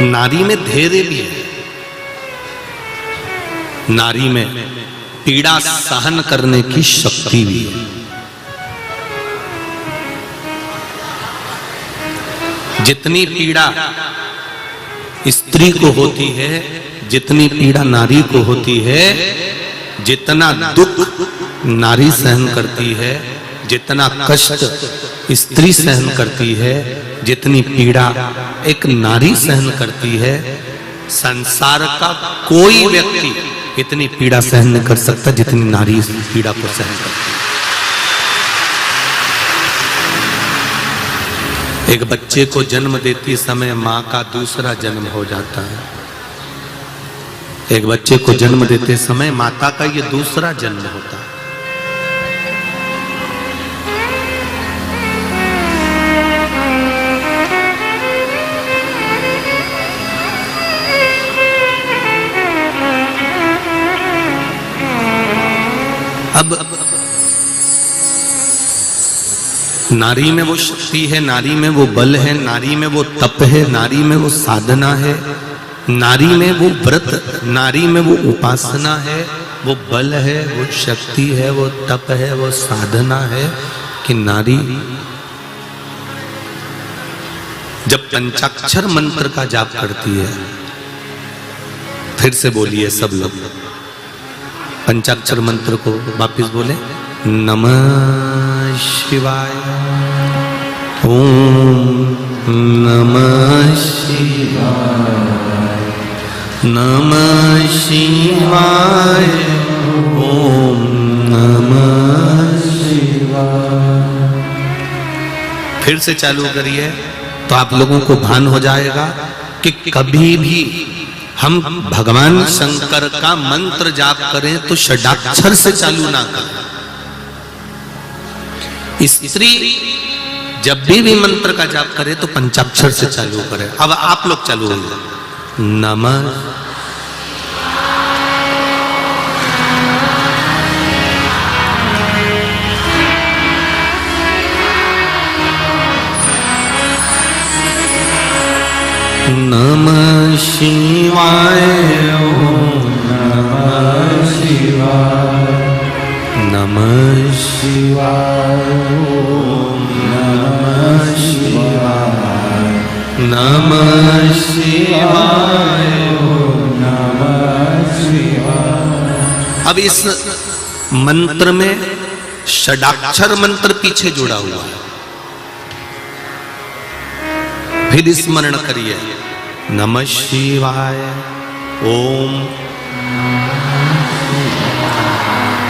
नारी में धैर्य भी है, नारी में पीड़ा सहन करने की शक्ति भी है। जितनी पीड़ा स्त्री को होती है, जितनी पीड़ा नारी को होती है, जितना दुख नारी सहन करती है, जितना कष्ट स्त्री सहन करती है, जितनी पीड़ा एक नारी सहन करती है, संसार का कोई व्यक्ति इतनी पीड़ा सहन नहीं कर सकता जितनी नारी इस पीड़ा को सहन करती है। एक बच्चे को जन्म देते समय मां का दूसरा जन्म हो जाता है। एक बच्चे को जन्म देते समय माता का ये दूसरा जन्म होता है। अब नारी में वो शक्ति है, नारी में वो बल है, नारी में वो तप है, नारी में वो साधना है, नारी में वो व्रत, नारी में वो उपासना है, वो बल है, वो शक्ति है, वो तप है, वो साधना है कि नारी जब पंचाक्षर मंत्र का जाप करती है, फिर से बोलिए सब लोग पंचाक्षर मंत्र को वापिस बोले, नमः शिवाय, ओम नमः शिवाय, नमः शिवाय, ओम नमः शिवाय। फिर से चालू करिए तो आप लोगों को भान हो जाएगा कि कभी भी हम भगवान शंकर का मंत्र जाप करें तो षडाक्षर से चालू ना करें। स्त्री जब भी मंत्र का जाप करे तो पंचाक्षर से चालू करें। अब आप लोग चालू हो जाए, नमः नमः शिवाय, ओम नमः शिवाय, नमः शिवाय, ओम नमः शिवाय, नमः शिवाय, ओम नमः शिवाय। अब इस मंत्र में षडाक्षर मंत्र पीछे जुड़ा हुआ है। फिर स्मरण करिए, नमः शिवाय, ओम।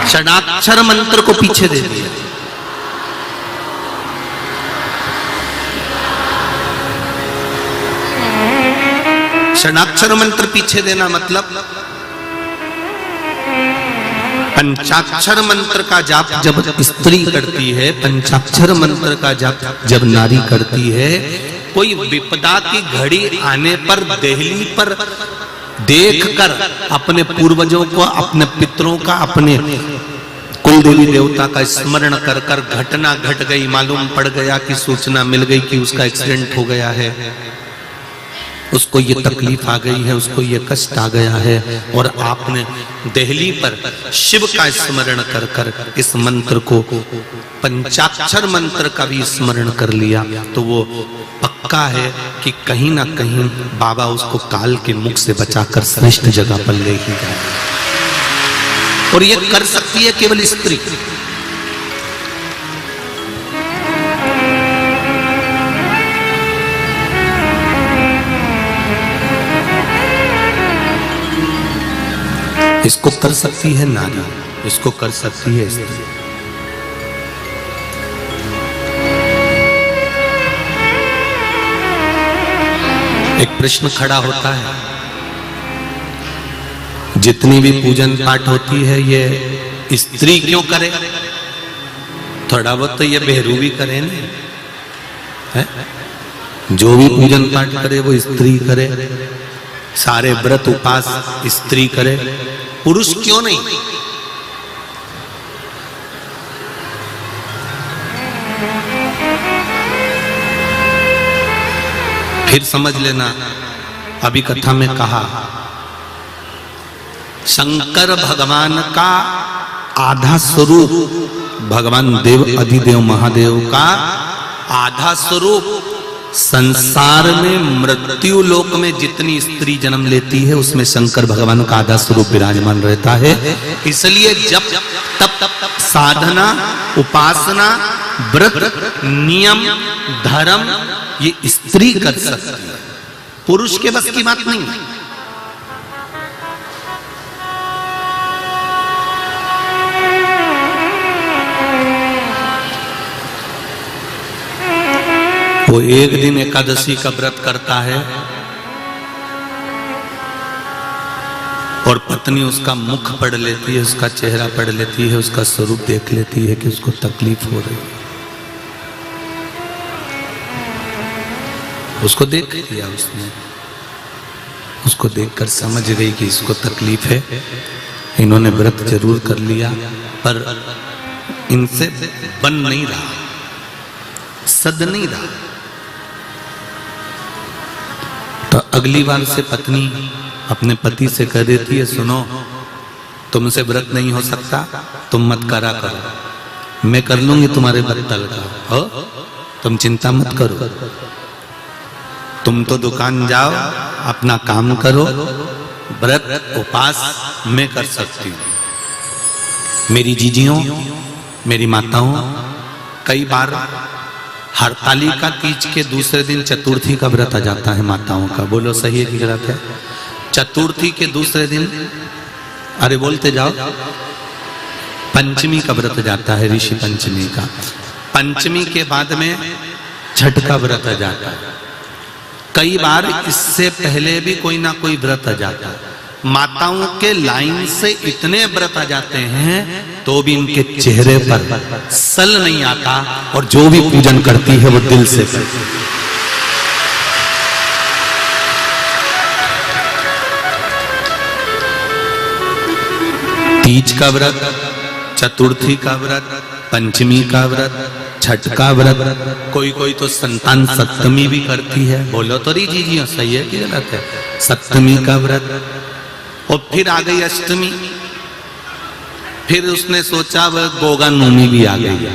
षडाक्षर मंत्र को पीछे दे दिया। षडाक्षर मंत्र पीछे देना मतलब पंचाक्षर मंत्र का जाप जब स्त्री करती है, पंचाक्षर मंत्र का जाप जब नारी करती है, कोई विपदा की घड़ी आने पर देहली पर देखकर अपने पूर्वजों को, अपने पितरों का, अपने कुल देवी देवता का स्मरण कर कर घटना घट गई, मालूम पड़ गया कि सूचना मिल गई कि उसका एक्सीडेंट हो गया है, उसको ये तकलीफ आ गई है, उसको ये कष्ट आ गया है, और आपने देहली पर शिव का स्मरण कर कर इस मंत्र को, पंचाक्षर मंत्र का भी स्मरण कर लिया, तो वो पक्का है कि कहीं ना कहीं बाबा उसको काल के मुख से बचाकर श्रेष्ठ जगह पर ले ही जाए। और ये कर सकती है केवल स्त्री। इसको कर सकती है नारी, इसको कर सकती है स्त्री। एक प्रश्न खड़ा होता है, जितनी भी पूजन पाठ होती है ये स्त्री क्यों करे? थोड़ा बहुत तो ये बहरू भी करे ना, है? जो भी पूजन पाठ करे वो स्त्री करे, सारे व्रत उपास स्त्री करे, पुरुष क्यों नहीं? फिर समझ लेना, अभी कथा में कहा, शंकर भगवान का आधा स्वरूप, भगवान देव अधिदेव महादेव का आधा स्वरूप संसार में मृत्यु लोक में जितनी स्त्री जन्म लेती है उसमें शंकर भगवान का आधा स्वरूप विराजमान रहता है। इसलिए जब तब साधना, उपासना, व्रत, नियम, धर्म ये स्त्री कर सकती है, पुरुष के बस की बात नहीं है। वो एक दिन एकादशी का व्रत करता है और पत्नी उसका मुख पढ़ लेती है, उसका चेहरा पढ़ लेती है, उसका स्वरूप देख लेती है कि उसको तकलीफ हो रही है। उसको देख लिया उसने, उसको देखकर समझ गई कि इसको तकलीफ है। इन्होंने व्रत जरूर कर लिया पर इनसे बन नहीं रहा, सद नहीं रहा। तो अगली बार से पत्नी अपने पति से कह देती है, सुनो तुमसे व्रत नहीं हो सकता, तुम मत करा करो, मैं कर लूंगी तुम्हारे बत्तल का, हो तुम चिंता मत करो, तुम तो दुकान जाओ अपना काम करो, व्रत उपास मैं कर सकती हूँ। मेरी जीजियों, मेरी माताओं, कई बार हरतालिका तीज के दूसरे दिन चतुर्थी का व्रत आ जाता है माताओं का। बोलो सही है कि गलत है? चतुर्थी के दूसरे दिन, अरे बोलते जाओ, पंचमी का व्रत जाता है, ऋषि पंचमी का। पंचमी के बाद में छठ का व्रत आ जाता है। कई बार इससे पहले भी कोई ना कोई व्रत आ जाता है। माताओं के लाइन से इतने व्रत आ जाते हैं तो भी इनके चेहरे पर सल नहीं आता और जो भी पूजन करती है वो दिल से करती है। तीज का व्रत, चतुर्थी का व्रत, पंचमी का व्रत, छठ का व्रत, कोई कोई तो संतान सप्तमी भी करती है। बोलो तो री जी सही है कि गलत है? सप्तमी का व्रत, और फिर आ गई अष्टमी, फिर उसने सोचा वह गोगा नवमी भी आ गई,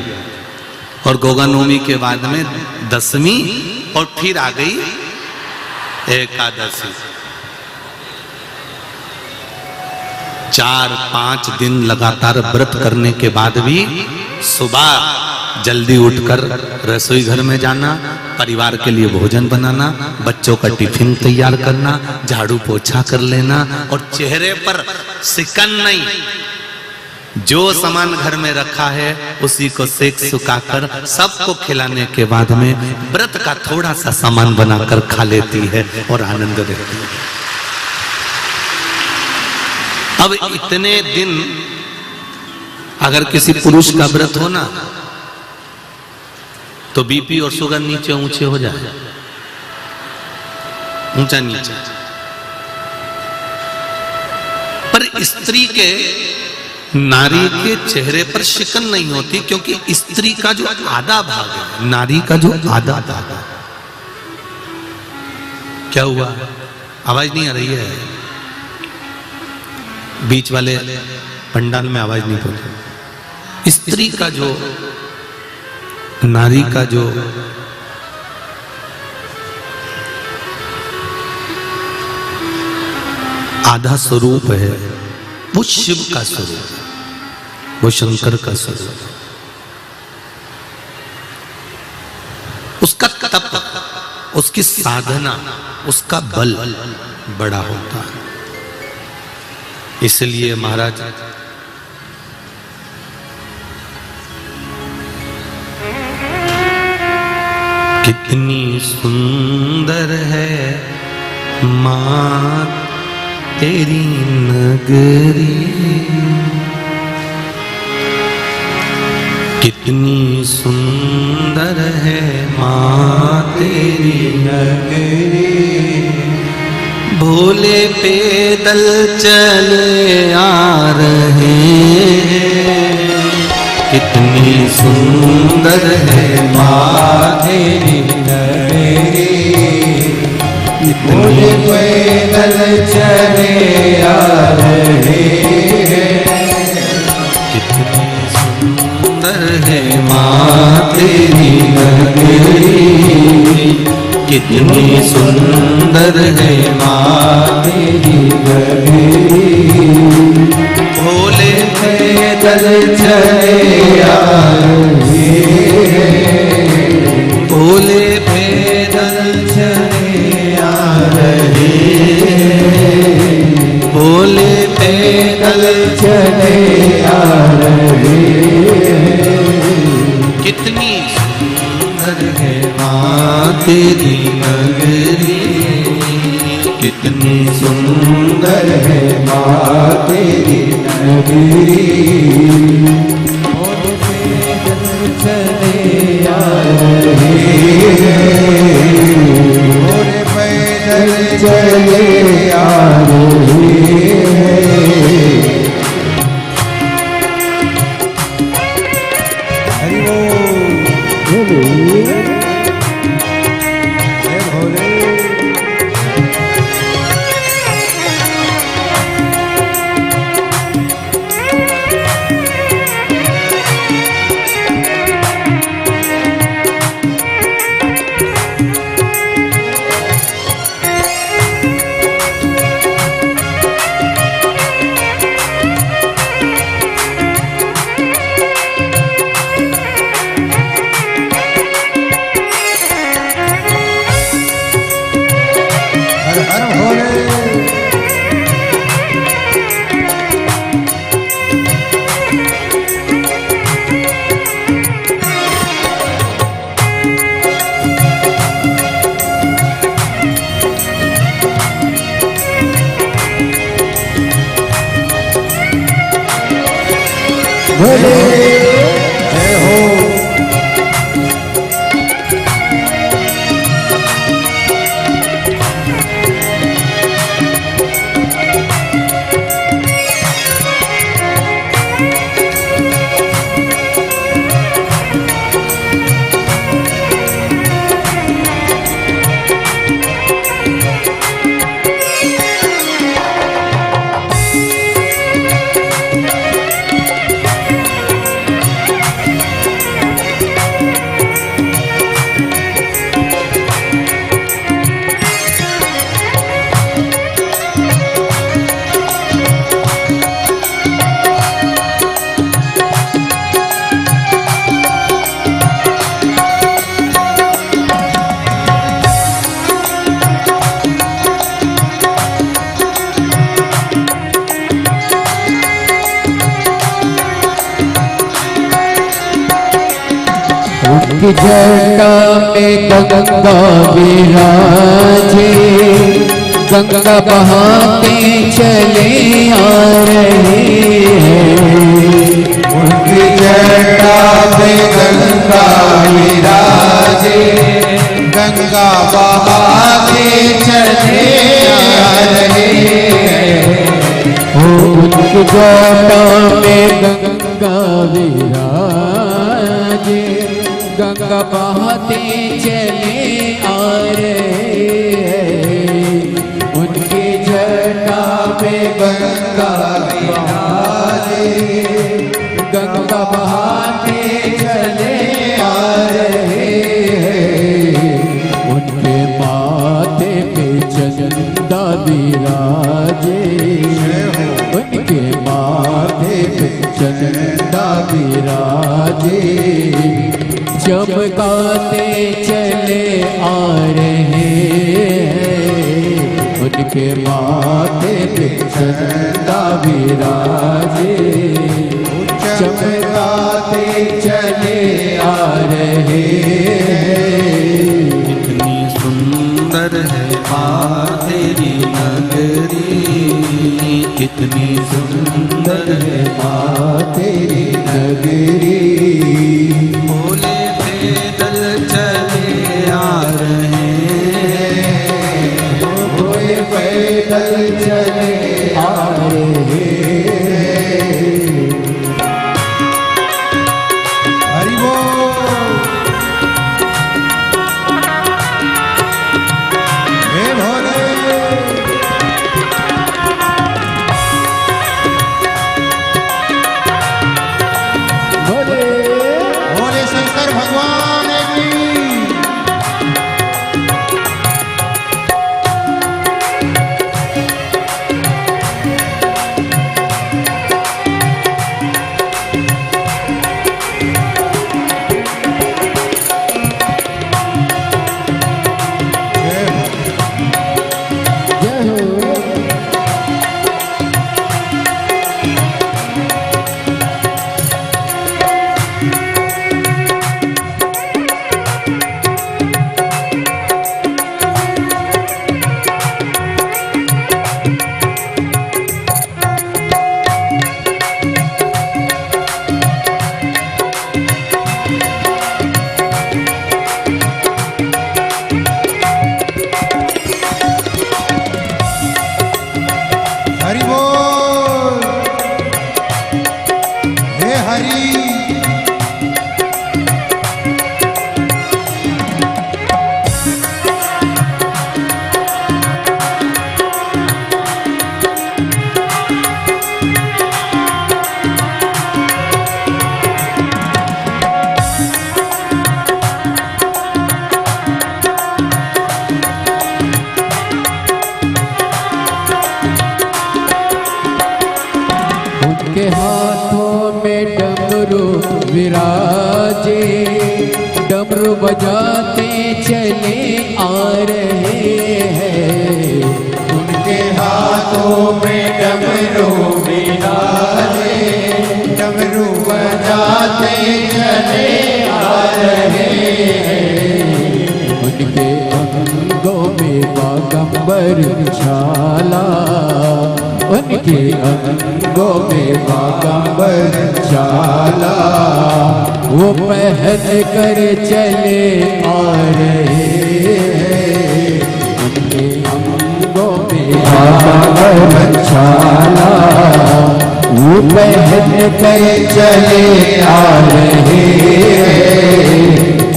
और गोगा नवमी के बाद में दशमी, और फिर आ गई एकादशी। 4-5 दिन लगातार व्रत करने के बाद भी सुबह जल्दी उठकर रसोई घर में जाना, परिवार के लिए भोजन बनाना, बच्चों का टिफिन तैयार करना, झाड़ू पोछा कर लेना, और चेहरे पर सिकन नहीं, जो सामान घर में रखा है उसी को सेक सुखाकर सबको खिलाने के बाद में व्रत का थोड़ा सा सामान बनाकर खा लेती है और आनंद लेती है। अब इतने दिन अगर किसी पुरुष का व्रत हो ना तो बीपी और शुगर नीचे ऊंचे हो जाए, ऊंचा नीचे। पर स्त्री के, नारी के चेहरे पर शिकन नहीं होती, क्योंकि स्त्री का जो आधा भाग है, नारी का जो आधा भाग है। क्या हुआ? आवाज नहीं आ रही है? बीच वाले पंडाल में आवाज नहीं पहुंची। स्त्री का जो, नारी का जो आधा स्वरूप है वो शिव का स्वरूप है, वो शंकर का स्वरूप है। उसका तप, उसकी साधना, उसका बल बड़ा होता है। इसलिए महाराज कितनी सुंदर है माँ तेरी नगरी, कितनी सुंदर है माँ तेरी नगरी, भोले पैदल चले आ रहे हैं, कितनी सुंदर है माँ तेरी नगरी, भोले माँ तेरी नगरी, कितनी सुंदर है माँ तेरी नगरी। भोले पैदल चले आ रहे हैं, भोले पैदल चले आ रहे हैं, भोले पैदल चले आ रहे हैं। कितनी सुंदर है माँ तेरी नगरी, कितनी सुंदर है माँ तेरी नगरी। भोले पैदल चले आ रहे हैं, भोले पैदल चले आ रहे हैं। हरि बोल। भोले जय हो। उनकी जटा में गंगा विराजे, गंगा बहाते चले आ रहे हैं। उनकी जटा में गंगा विराजे, गंगा बहाते चले आ रहे हैं। उनकी जटा में गंगा विराजे, गंगा बहाते चले आ रहे हैं। उनके जटा में गंगा विराजे, गंगा बहाते चले आ रहे हैं। उनके माथे पे चंदा विराजे, उनके माथे पे चंदा विराजे, चमकाते चले आ रहे हैं। उनके माथे पे चंदा विराजे, चमकाते चले आ रहे हैं। कितनी सुंदर है माँ तेरी नगरी, कितनी सुंदर है माँ तेरी नगरी। भोले पैदल चले आ रहे हैं, भोले पैदल चले आ रहे हैं। हरि बोल। हे भोले। भोले भोले विराजे, डमरू बजाते चले आ रहे हैं। उनके हाथों में डमरू विराजे, डमरू बजाते चले आ रहे हैं। उनके अंगों में बागंबर छाला, उनके अंगों में बागंबर छाला, वो पहन कर चले आ रहे हैं। उनके अंगों में बागंबर छाला, वो पहन कर चले आ रहे हैं।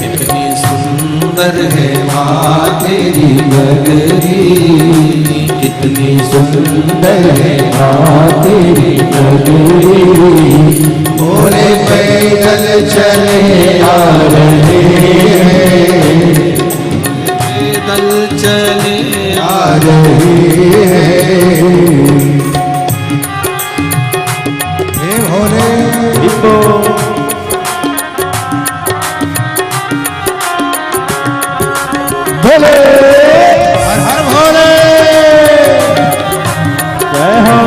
कितनी सुंदर है माँ तेरी नगरी, कितनी सुंदर है माँ तेरी नगरी। भोले पैदल चले आ रहे हैं, पैदल चले आ रहे हैं। हे भोले भोले, हर हर भोले, जय हो।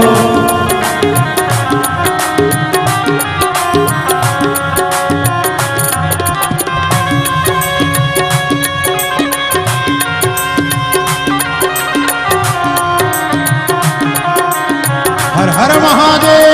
हर हर महादेव।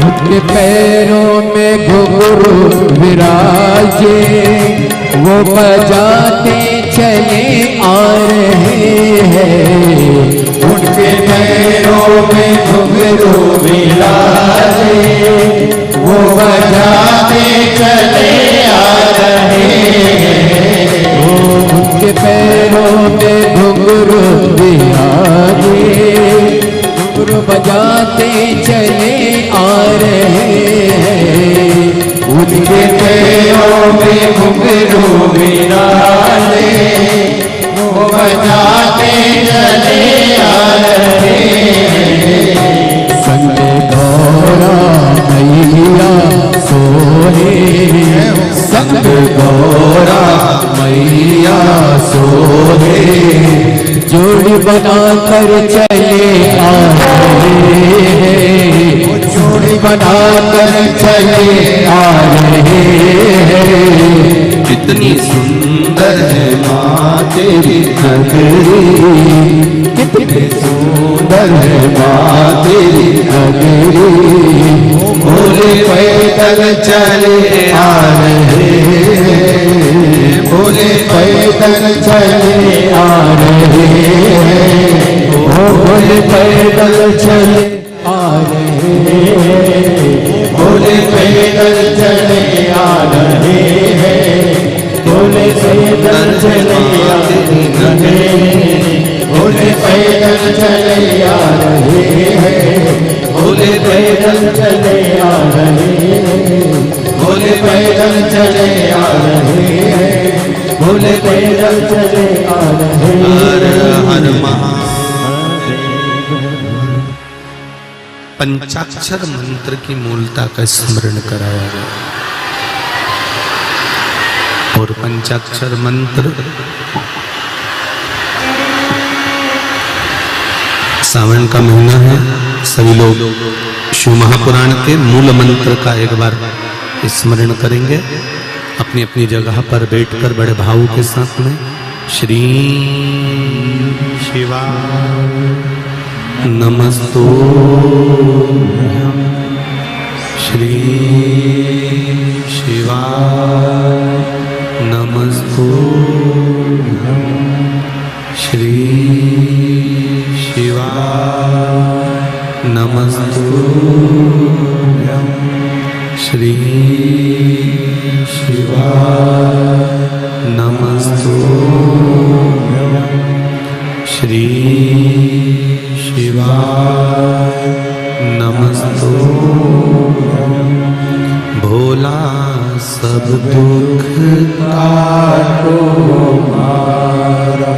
उनके पैरों में घुंघरू विराजे, वो बजाते चले आ रहे हैं। उनके पैरों में घुंघरू विराजे, वो बजाते चले आ रहे हैं। उनके पैरों में घुंघरू विराजे, घुंघरू बजाते चले आ रहे हैं। उनके पैरों में घुंघरू विराजे, वो बजाते चले आ रहे हैं। संग गौरा मैया सोहे, संग गौरा मैया सोहे, जोड़ी बनाकर चले आ रहे हैं। जोड़ी बनाकर चले आ रहे हैं। कितनी सुंदर है माँ तेरी नगरी, कितनी सुंदर है माँ तेरी नगरी। भोले पैदल चले आ रहे हैं, भोले पैदल चले आ रहे हैं। भोले पैदल चले आ रहे हैं। भोले पैदल चले आ रहे हैं, भोले पैदल चले आ रहे हैं। भोले पैदल चले आ रहे हैं, भोले पैदल चले आ रहे हैं। भोले पैदल चले आ रहे हैं, भोले पैदल चले आ रहे हर हैं। हर महादेव। पंचाक्षर मंत्र की मूलता का स्मरण कराया गया और पंचाक्षर मंत्र सावन का महीना है, सभी लोग शिव महापुराण के मूल मंत्र का एक बार स्मरण करेंगे अपनी अपनी जगह पर बैठकर बड़े भाव के साथ में। श्री शिवाय नमस्तु श्री शिवाय नमस्तु श्री शिवाय नमस्तु श्री शिवाय नमस्तु श्री शिवाय नमस्तु भोला सब दुख काटो मारा,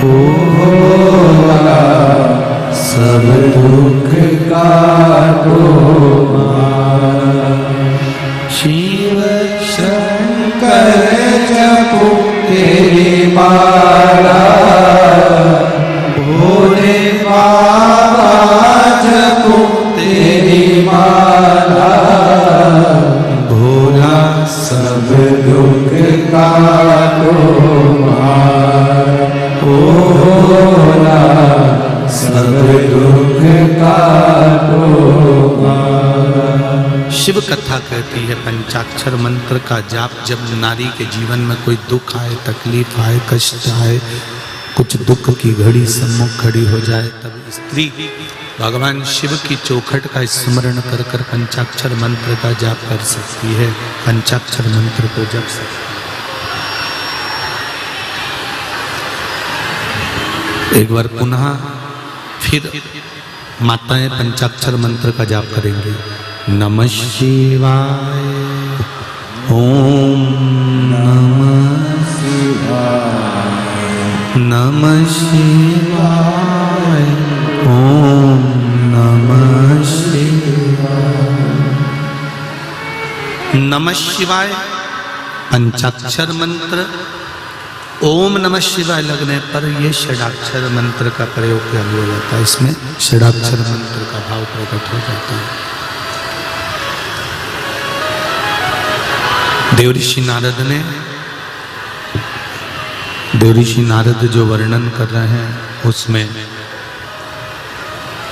भोला सब दुख काटो मारा। शिव शंकर जपो तेरी माला, भोले बाबा जपो तेरी माला, भोला सब दुख काटो मारा, भोला सब दुख काटो मारा। शिव कथा कहती है पंचाक्षर मंत्र का जाप जब नारी के जीवन में कोई दुख आए, तकलीफ आए, कष्ट आए, कुछ दुख की घड़ी सम्मुख खड़ी हो जाए, तब स्त्री भगवान शिव की चौखट का स्मरण कर कर पंचाक्षर मंत्र का जाप कर सकती है, पंचाक्षर मंत्र को जप सकती है। एक बार पुनः फिर माताएं पंचाक्षर मंत्र का जाप करेंगे। नमः शिवाय ओम नमः शिवाय, नमः शिवाय ओम नमः शिवाय। नमः शिवाय पंचाक्षर मंत्र, ओम नमः शिवाय लगने पर यह षडाक्षर मंत्र का प्रयोग किया जाता है। इसमें षडाक्षर मंत्र का भाव प्रकट हो जाता है। देवऋषि नारद जो वर्णन कर रहे हैं उसमें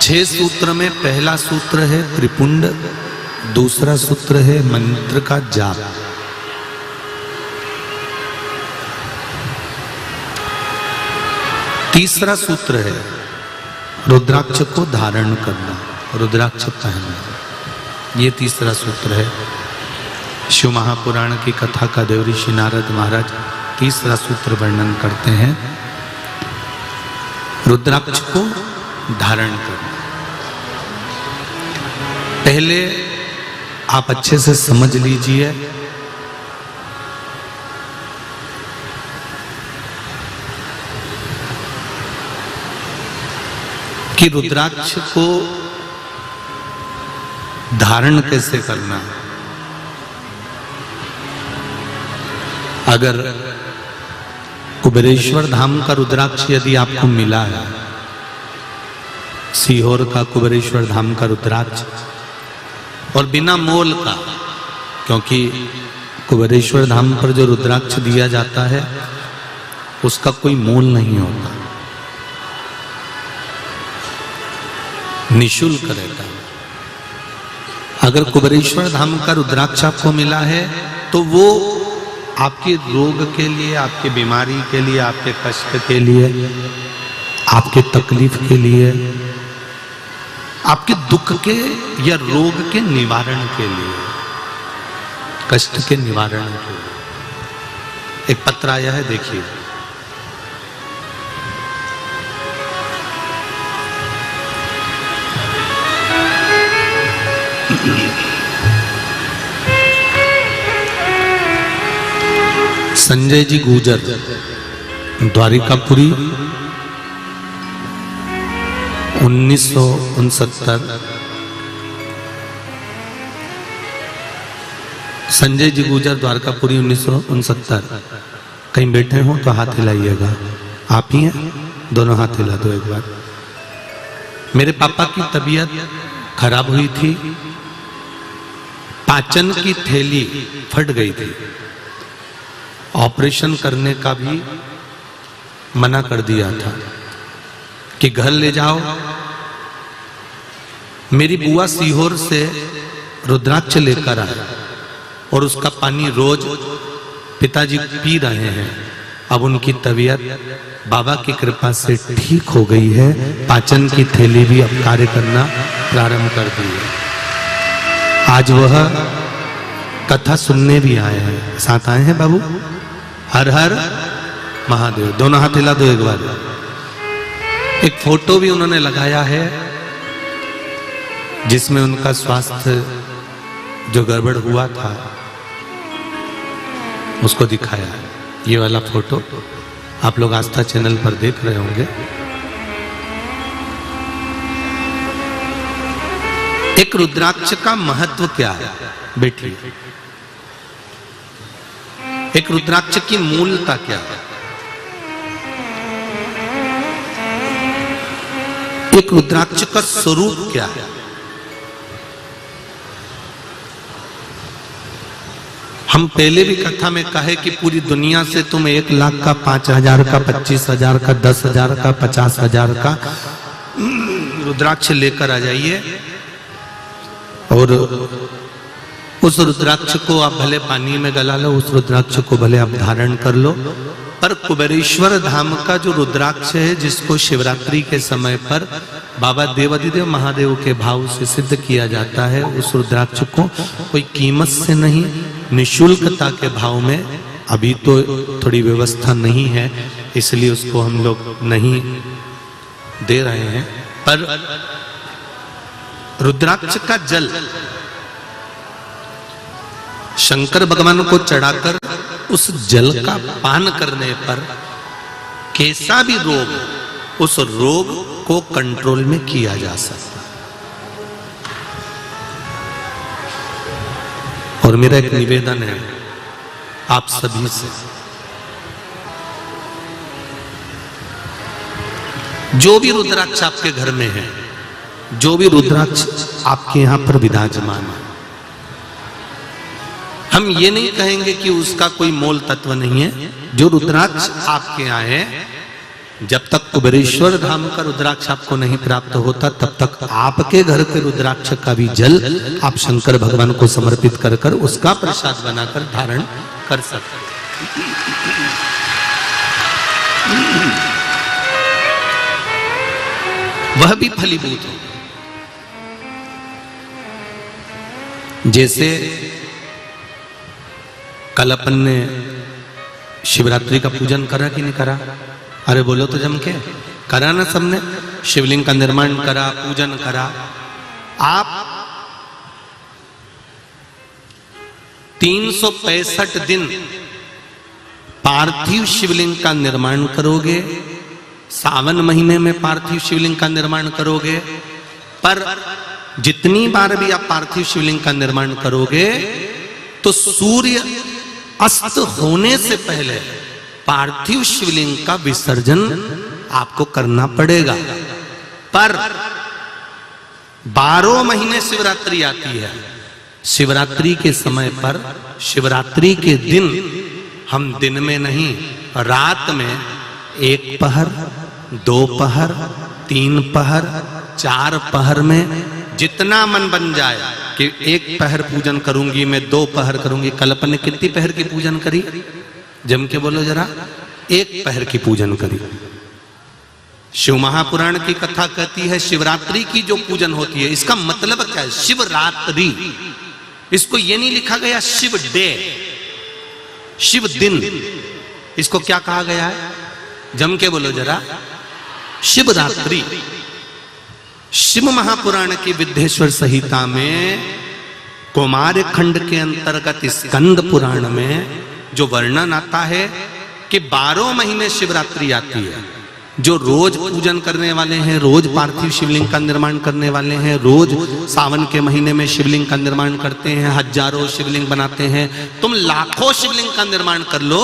6 सूत्र में पहला सूत्र है त्रिपुंड, दूसरा सूत्र है मंत्र का जाप, तीसरा सूत्र है रुद्राक्ष को धारण करना, रुद्राक्ष पहनना, ये तीसरा सूत्र है। शिव महापुराण की कथा का देवऋषि नारद महाराज तीसरा सूत्र वर्णन करते हैं, रुद्राक्ष को धारण करना। पहले आप अच्छे से समझ लीजिए कि रुद्राक्ष को धारण कैसे करना। अगर कुबेरेश्वर धाम का रुद्राक्ष यदि आपको मिला है, सीहोर का कुबेरेश्वर धाम का रुद्राक्ष, और बिना मोल का, क्योंकि कुबेरेश्वर धाम पर जो रुद्राक्ष दिया जाता है उसका कोई मोल नहीं होता, निशुल्क रहता है। अगर कुबेरेश्वर धाम का रुद्राक्ष आपको मिला है तो वो आपके रोग के लिए, आपके बीमारी के लिए, आपके कष्ट के लिए, आपके तकलीफ के लिए, आपके दुख के या रोग के निवारण के लिए, कष्ट के निवारण के लिए। एक पत्र आया है, देखिए। संजय जी गुजर, द्वारिकापुरी, 1969। संजय जी गुजर, द्वारकापुरी, 1969। कहीं बैठे हो तो हाथ हिलाइएगा। आप ही हैं? दोनों हाथ हिला दो एक बार। मेरे पापा की तबीयत खराब हुई थी, पाचन की थैली फट गई थी, ऑपरेशन करने का भी मना कर दिया था कि घर ले जाओ। मेरी बुआ सीहोर से रुद्राक्ष लेकर आए और उसका पानी रोज पिताजी पी रहे हैं। अब उनकी तबीयत बाबा की कृपा से ठीक हो गई है, पाचन की थैली भी अब कार्य करना प्रारंभ कर दी है। आज वह कथा सुनने भी आए हैं, साथ आए हैं बाबू। हर हर महादेव, दोनों हाथ हिला दो एक बार। एक फोटो भी उन्होंने लगाया है जिसमें उनका स्वास्थ्य जो गड़बड़ हुआ था उसको दिखाया है। ये वाला फोटो आप लोग आस्था चैनल पर देख रहे होंगे। एक रुद्राक्ष का महत्व क्या है बेटी? एक रुद्राक्ष की मूलता क्या है? एक रुद्राक्ष का स्वरूप क्या है? हम पहले भी कथा में कहे कि पूरी दुनिया से तुम 1 लाख का, 5,000 का, 25,000 का, 10,000 का, 50,000 का रुद्राक्ष लेकर आ जाइए और उस रुद्राक्ष को आप भले पानी में गला लो, उस रुद्राक्ष को भले आप धारण कर लो, पर कुबेरेश्वर धाम का जो रुद्राक्ष है जिसको शिवरात्रि के समय पर बाबा देवाधिदेव महादेव के भाव से सिद्ध किया जाता है, उस रुद्राक्ष को कोई कीमत से नहीं, निशुल्कता के भाव में, अभी तो थोड़ी व्यवस्था नहीं है इसलिए उसको हम लोग नहीं दे रहे हैं, पर रुद्राक्ष का जल शंकर भगवान को चढ़ाकर उस जल का पान करने पर कैसा भी रोग, उस रोग को कंट्रोल में किया जा सकता। और मेरा एक निवेदन है आप सभी से, जो भी रुद्राक्ष आपके घर में है, जो भी रुद्राक्ष आपके यहां पर विराजमान है, हम ये नहीं कहेंगे कि उसका कोई मोल तत्व नहीं है। जो रुद्राक्ष आपके यहाँ है, जब तक कुबेरेश्वर धाम का रुद्राक्ष आपको नहीं प्राप्त होता तब तक आपके घर के रुद्राक्ष का भी जल आप शंकर भगवान को समर्पित कर कर उसका प्रसाद बनाकर धारण कर सकते। वह भी फलीभूत हो। जैसे कल अपन ने शिवरात्रि का पूजन करा कि नहीं करा? अरे बोलो तो जम के, करा ना सबने? शिवलिंग का निर्माण करा, पूजन करा। आप 365 दिन पार्थिव शिवलिंग का निर्माण करोगे, सावन महीने में पार्थिव शिवलिंग का निर्माण करोगे, पर जितनी बार भी आप पार्थिव शिवलिंग का निर्माण करोगे तो सूर्य अस्त होने से पहले पार्थिव शिवलिंग का विसर्जन आपको करना पड़ेगा। पर 12 महीने शिवरात्रि आती है। शिवरात्रि के समय पर, शिवरात्रि के दिन हम दिन में नहीं, रात में 1 पहर, 2 पहर, 3 पहर, 4 पहर में जितना मन बन जाए कि 1 पहर पूजन करूंगी मैं, 2 पहर करूंगी। कल अपन ने कितनी पहर की पूजन करी? जम के बोलो जरा। 1 पहर की पूजन करी। शिव महापुराण की कथा कहती है शिवरात्रि की जो पूजन होती है, इसका मतलब क्या है? शिवरात्रि, इसको ये नहीं लिखा गया शिव डे, शिव दिन, इसको क्या कहा गया है? जम के बोलो जरा। शिवरात्रि। शिव महापुराण की विद्येश्वर संहिता में कुमार खंड के अंतर्गत स्कंद पुराण में जो वर्णन आता है कि 12 महीने शिवरात्रि आती है। जो रोज पूजन करने वाले हैं, रोज पार्थिव शिवलिंग का निर्माण करने वाले हैं, रोज सावन के महीने में शिवलिंग का निर्माण करते हैं, हजारों शिवलिंग बनाते हैं। तुम लाखों शिवलिंग का निर्माण कर लो,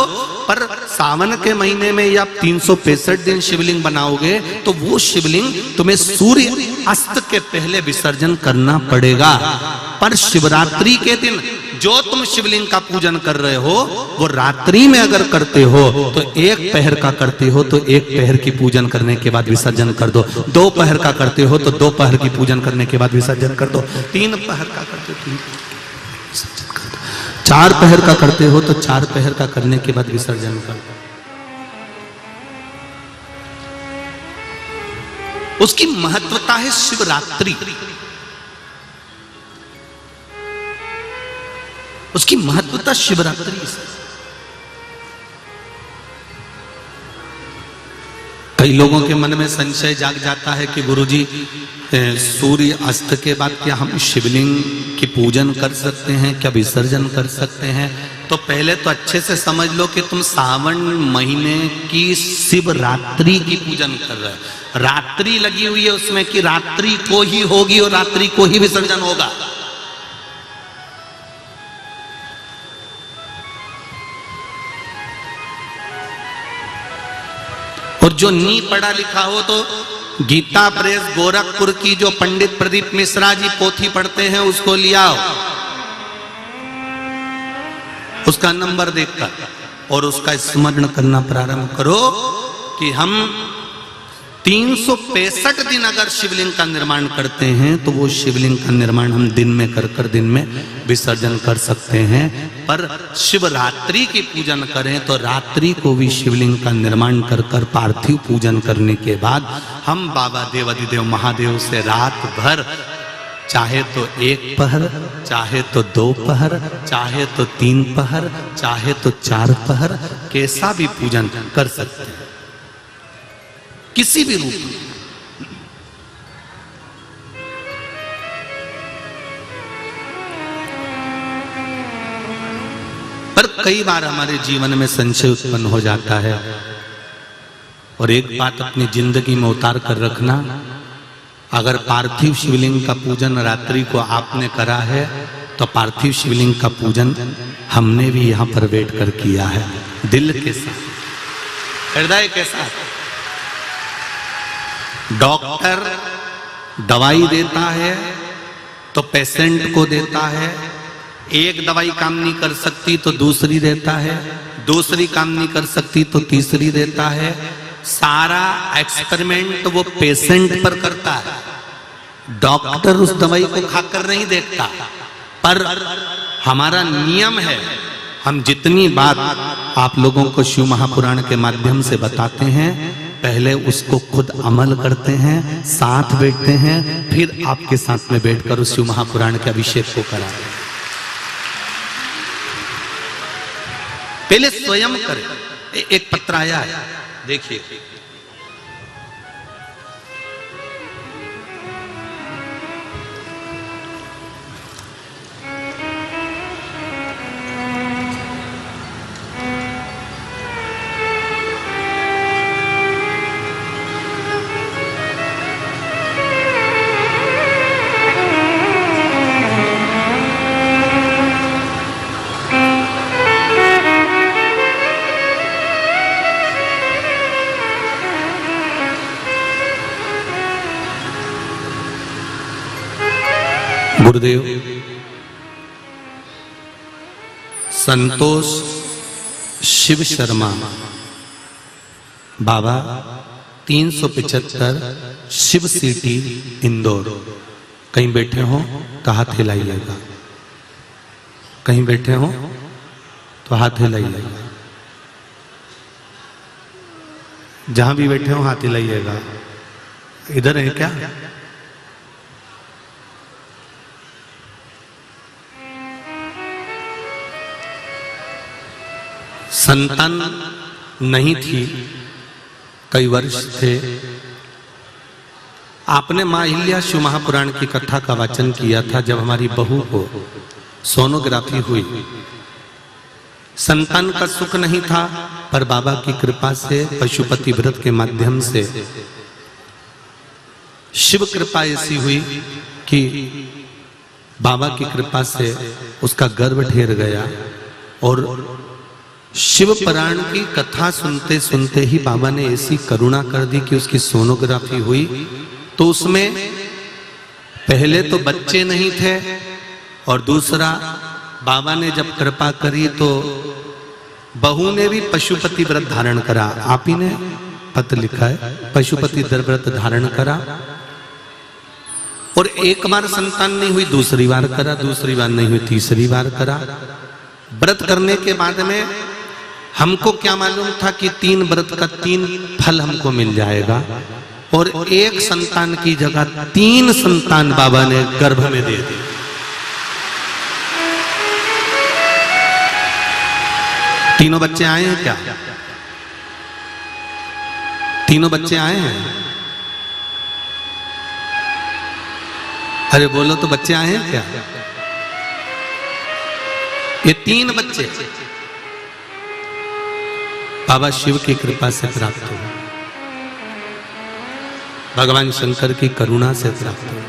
पर सावन के महीने में या 365 दिन शिवलिंग बनाओगे तो वो शिवलिंग तुम्हें सूर्य अस्त के पहले विसर्जन करना पड़ेगा। पर शिवरात्रि के दिन जो तुम शिवलिंग का पूजन कर रहे हो वो रात्रि में अगर करते हो तो 1 पहर का करते हो तो 1 पहर की पूजन करने के बाद विसर्जन कर दो। 2 पहर का करते हो तो 2 पहर की पूजन करने के बाद विसर्जन कर दो। 3 पहर का करते हो 3 विसर्जन कर दो। 4 पहर का करते हो तो 4 पहर का करने के बाद विसर्जन कर दो। उसकी महत्वता है शिवरात्रि, उसकी महत्वता शिवरात्रि से। कई लोगों के मन में संशय जाग जाता है कि गुरुजी सूर्य अस्त के बाद क्या हम शिवलिंग की पूजन कर सकते हैं, क्या विसर्जन कर सकते हैं? तो पहले तो अच्छे से समझ लो कि तुम सावन महीने की शिवरात्रि की पूजन कर रहे हो। रात्रि लगी हुई है उसमें कि रात्रि को ही होगी और रात्रि को ही विसर्जन होगा। और जो नी पढ़ा लिखा हो तो गीता प्रेस गोरखपुर की जो पंडित प्रदीप मिश्रा जी पोथी पढ़ते हैं उसको लिया उसका नंबर देखकर और उसका स्मरण करना प्रारंभ करो कि हम 365 दिन अगर शिवलिंग का निर्माण करते हैं तो वो शिवलिंग का निर्माण हम दिन में कर दिन में विसर्जन कर सकते हैं। पर शिवरात्रि की पूजन करें तो रात्रि को भी शिवलिंग का निर्माण कर पार्थिव पूजन करने के बाद हम बाबा देवाधिदेव महादेव से रात भर चाहे तो 1 पहर, चाहे तो 2 पहर, चाहे तो 3 पहर, चाहे तो 4 पहर कैसा भी पूजन कर सकते हैं किसी भी रूप में। पर कई बार हमारे जीवन में संशय उत्पन्न हो जाता है और एक बात अपनी जिंदगी में उतार कर रखना, अगर पार्थिव शिवलिंग का पूजन रात्रि को आपने करा है तो पार्थिव शिवलिंग का पूजन हमने भी यहां पर बैठ कर किया है, दिल के साथ, हृदय के साथ। डॉक्टर दवाई देता है तो पेशेंट को देता है, एक दवाई काम नहीं कर सकती तो दूसरी देता है, दूसरी काम नहीं कर सकती तो तीसरी देता है। सारा एक्सपेरिमेंट वो पेशेंट पर करता है, डॉक्टर उस दवाई को खाकर नहीं देखता। पर हमारा नियम है, हम जितनी बात आप लोगों को शिव महापुराण के माध्यम से बताते हैं पहले उसको खुद अमल करते हैं, साथ बैठते हैं, फिर आपके साथ में बैठकर उस शिव महापुराण के अभिषेक को कराते हैं। पहले स्वयं करें। एक पत्र आया है, देखिए। गुरुदेव संतोष शिव शर्मा बाबा 375 शिव सिटी इंदौर। कहीं बैठे हो तो हाथ हिलाइएगा, कहीं बैठे हो तो हाथ हिलाइएगा, जहां भी बैठे हो हाथ हिलाइएगा। इधर है क्या? संतान नहीं थी, कई वर्ष थे। आपने मां अहिल्या शिव महापुराण की कथा का वाचन किया था जब हमारी बहू को सोनोग्राफी हुई। संतान का सुख नहीं था, पर बाबा की कृपा से पशुपति व्रत के माध्यम से शिव कृपा ऐसी हुई कि बाबा की कृपा से उसका गर्भ ठहर गया। और शिव पुराण की कथा सुनते सुनते ही बाबा ने ऐसी करुणा कर दी कि उसकी सोनोग्राफी हुई तो उसमें पहले तो बच्चे नहीं थे, और दूसरा बाबा ने जब कृपा करी तो बहू ने भी पशुपति व्रत धारण करा। आप ही ने पत्र लिखा है, पशुपति व्रत धारण करा, और एक बार संतान नहीं हुई, दूसरी बार करा, दूसरी बार नहीं हुई, तीसरी बार करा। व्रत करने के बाद में हमको क्या मालूम था कि 3 व्रत का 3 फल हमको मिल जाएगा, और एक संतान की जगह 3 संतान बाबा ने गर्भ में दे दी। तीनों बच्चे आए हैं क्या? तीनों बच्चे आए हैं? अरे बोलो तो, बच्चे आए हैं क्या? ये 3 बच्चे बाबा शिव की कृपा से प्राप्त हुए, भगवान शंकर की करुणा से प्राप्त हुए।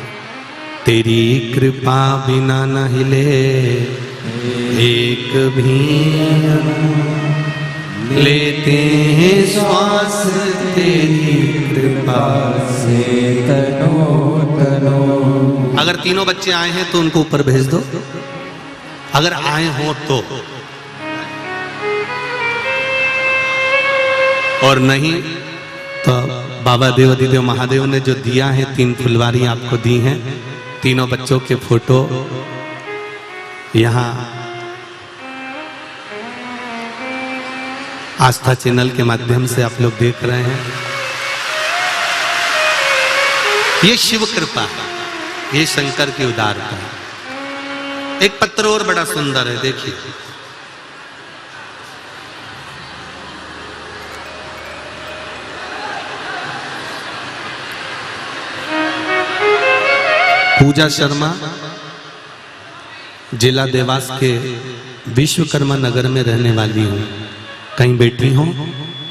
तेरी कृपा बिना न हिले एक भी, लेते हैं श्वास तेरी कृपा से तनो तनो। अगर तीनों बच्चे आए हैं तो उनको ऊपर भेज दो, अगर आए हो तो, और नहीं तो बाबा देवाधिदेव महादेव ने जो दिया है 3 फुलवारी आपको दी हैं, तीनों बच्चों के फोटो यहाँ आस्था चैनल के माध्यम से आप लोग देख रहे हैं। ये शिव कृपा है, ये शंकर की उदारता है। एक पत्र और बड़ा सुंदर है, देखिए। पूजा शर्मा, जिला देवास के विश्वकर्मा नगर में रहने वाली हूँ। कहीं बैठी हो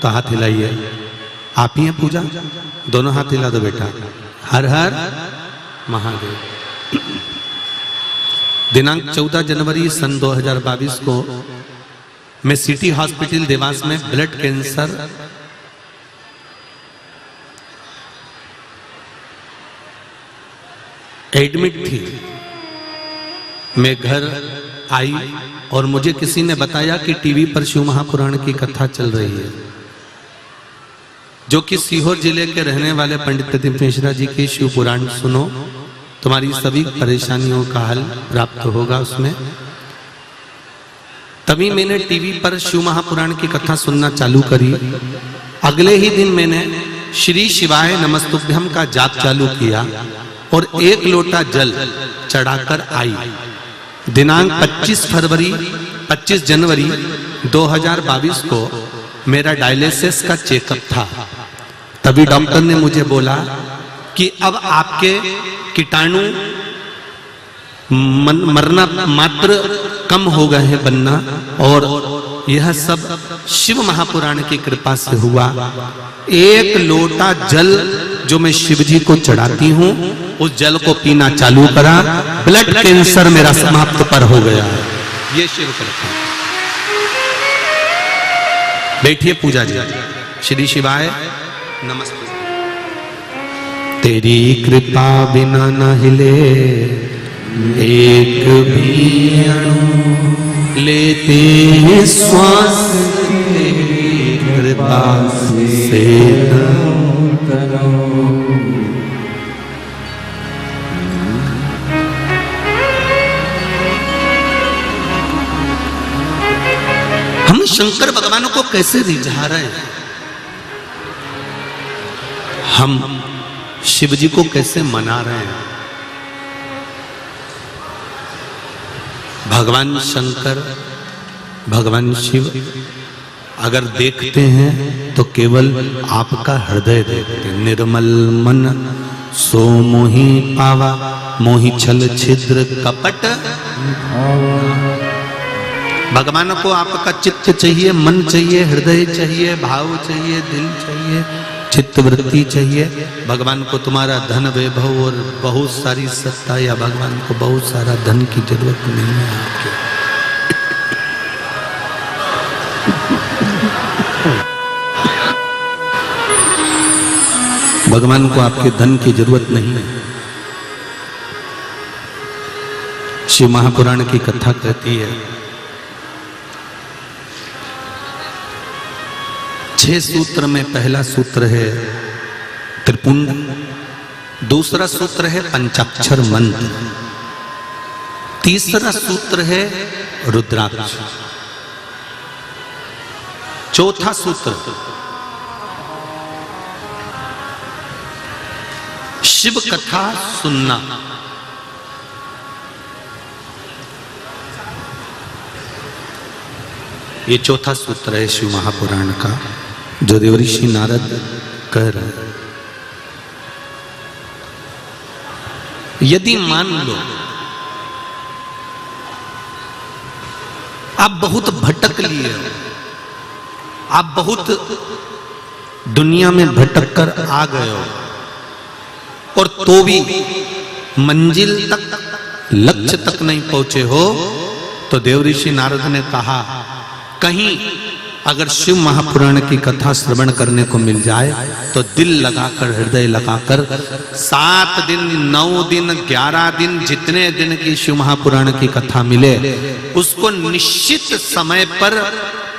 तो हाथ हिलाइए। आप ही हैं पूजा? दोनों हाथ हिला दो बेटा। हर हर महादेव। दिनांक 14 जनवरी सन 2022 को मैं सिटी हॉस्पिटल देवास में ब्लड कैंसर एडमिट थी। मैं घर आई और मुझे किसी ने बताया कि टीवी पर शिव महापुराण की कथा चल रही है, जो कि सीहोर जिले के रहने वाले पंडित प्रदीप मिश्रा जी की शिव पुराण सुनो, तुम्हारी सभी परेशानियों का हल प्राप्त होगा उसमें। तभी मैंने टीवी पर शिव महापुराण की कथा सुनना चालू करी। अगले ही दिन मैंने श्री शिवाय नमस्तुभ्यम का जाप चालू किया और 1 लोटा जल चढ़ाकर आई। दिनांक 25 जनवरी 2022 को मेरा डायलिसिस का चेकअप था। तभी डॉक्टर ने मुझे बोला कि अब आपके कीटाणु मरना मात्र कम हो गए हैं बनना, और यह सब शिव महापुराण की कृपा से हुआ। 1 लोटा जल जो मैं शिव जी को चढ़ाती हूँ, उस जल को पीना चालू करा, ब्लड कैंसर मेरा समाप्त पर हो गया। ये शिव कृपा। बैठिए पूजा जी। श्री शिवाय नमस्ते। तेरी कृपा बिना न हिले एक भी अणु, लेते हैं श्वास तेरी कृपा से तनो। हम शंकर भगवान को कैसे रिझा रहे हैं, हम शिव जी को कैसे मना रहे हैं। भगवान शंकर, भगवान शिव अगर देखते हैं तो केवल आपका हृदय देखते। निर्मल मन सो मोहि पावा, मोहि छल छिद्र कपट। भगवान को आपका चित्त चाहिए, मन चाहिए, हृदय चाहिए, भाव चाहिए, दिल चाहिए, चित्त वृत्ति चाहिए। भगवान को तुम्हारा धन वैभव और बहुत सारी सत्ता, या भगवान को बहुत सारा धन की जरूरत नहीं है आपके। भगवान को आपके धन की जरूरत नहीं है। शिव महापुराण की कथा कहती है 6 सूत्र में पहला सूत्र है त्रिपुंड, दूसरा सूत्र है पंचाक्षर मंत्र, तीसरा सूत्र है रुद्राक्ष, चौथा सूत्र शिव कथा सुनना। ये चौथा सूत्र है शिव महापुराण का जो देवऋषि नारद कह रहे हैं। यदि मान लो आप बहुत भटक लिए हो, आप बहुत दुनिया में भटक कर आ गए हो और तो भी मंजिल तक, लक्ष्य तक नहीं पहुंचे हो, तो देवऋषि नारद ने कहा कहीं अगर शिव महापुराण की कथा श्रवण करने को मिल जाए तो दिल लगाकर, हृदय लगाकर 7 दिन, 9 दिन, 11 दिन, जितने दिन की शिव महापुराण की कथा मिले उसको निश्चित समय पर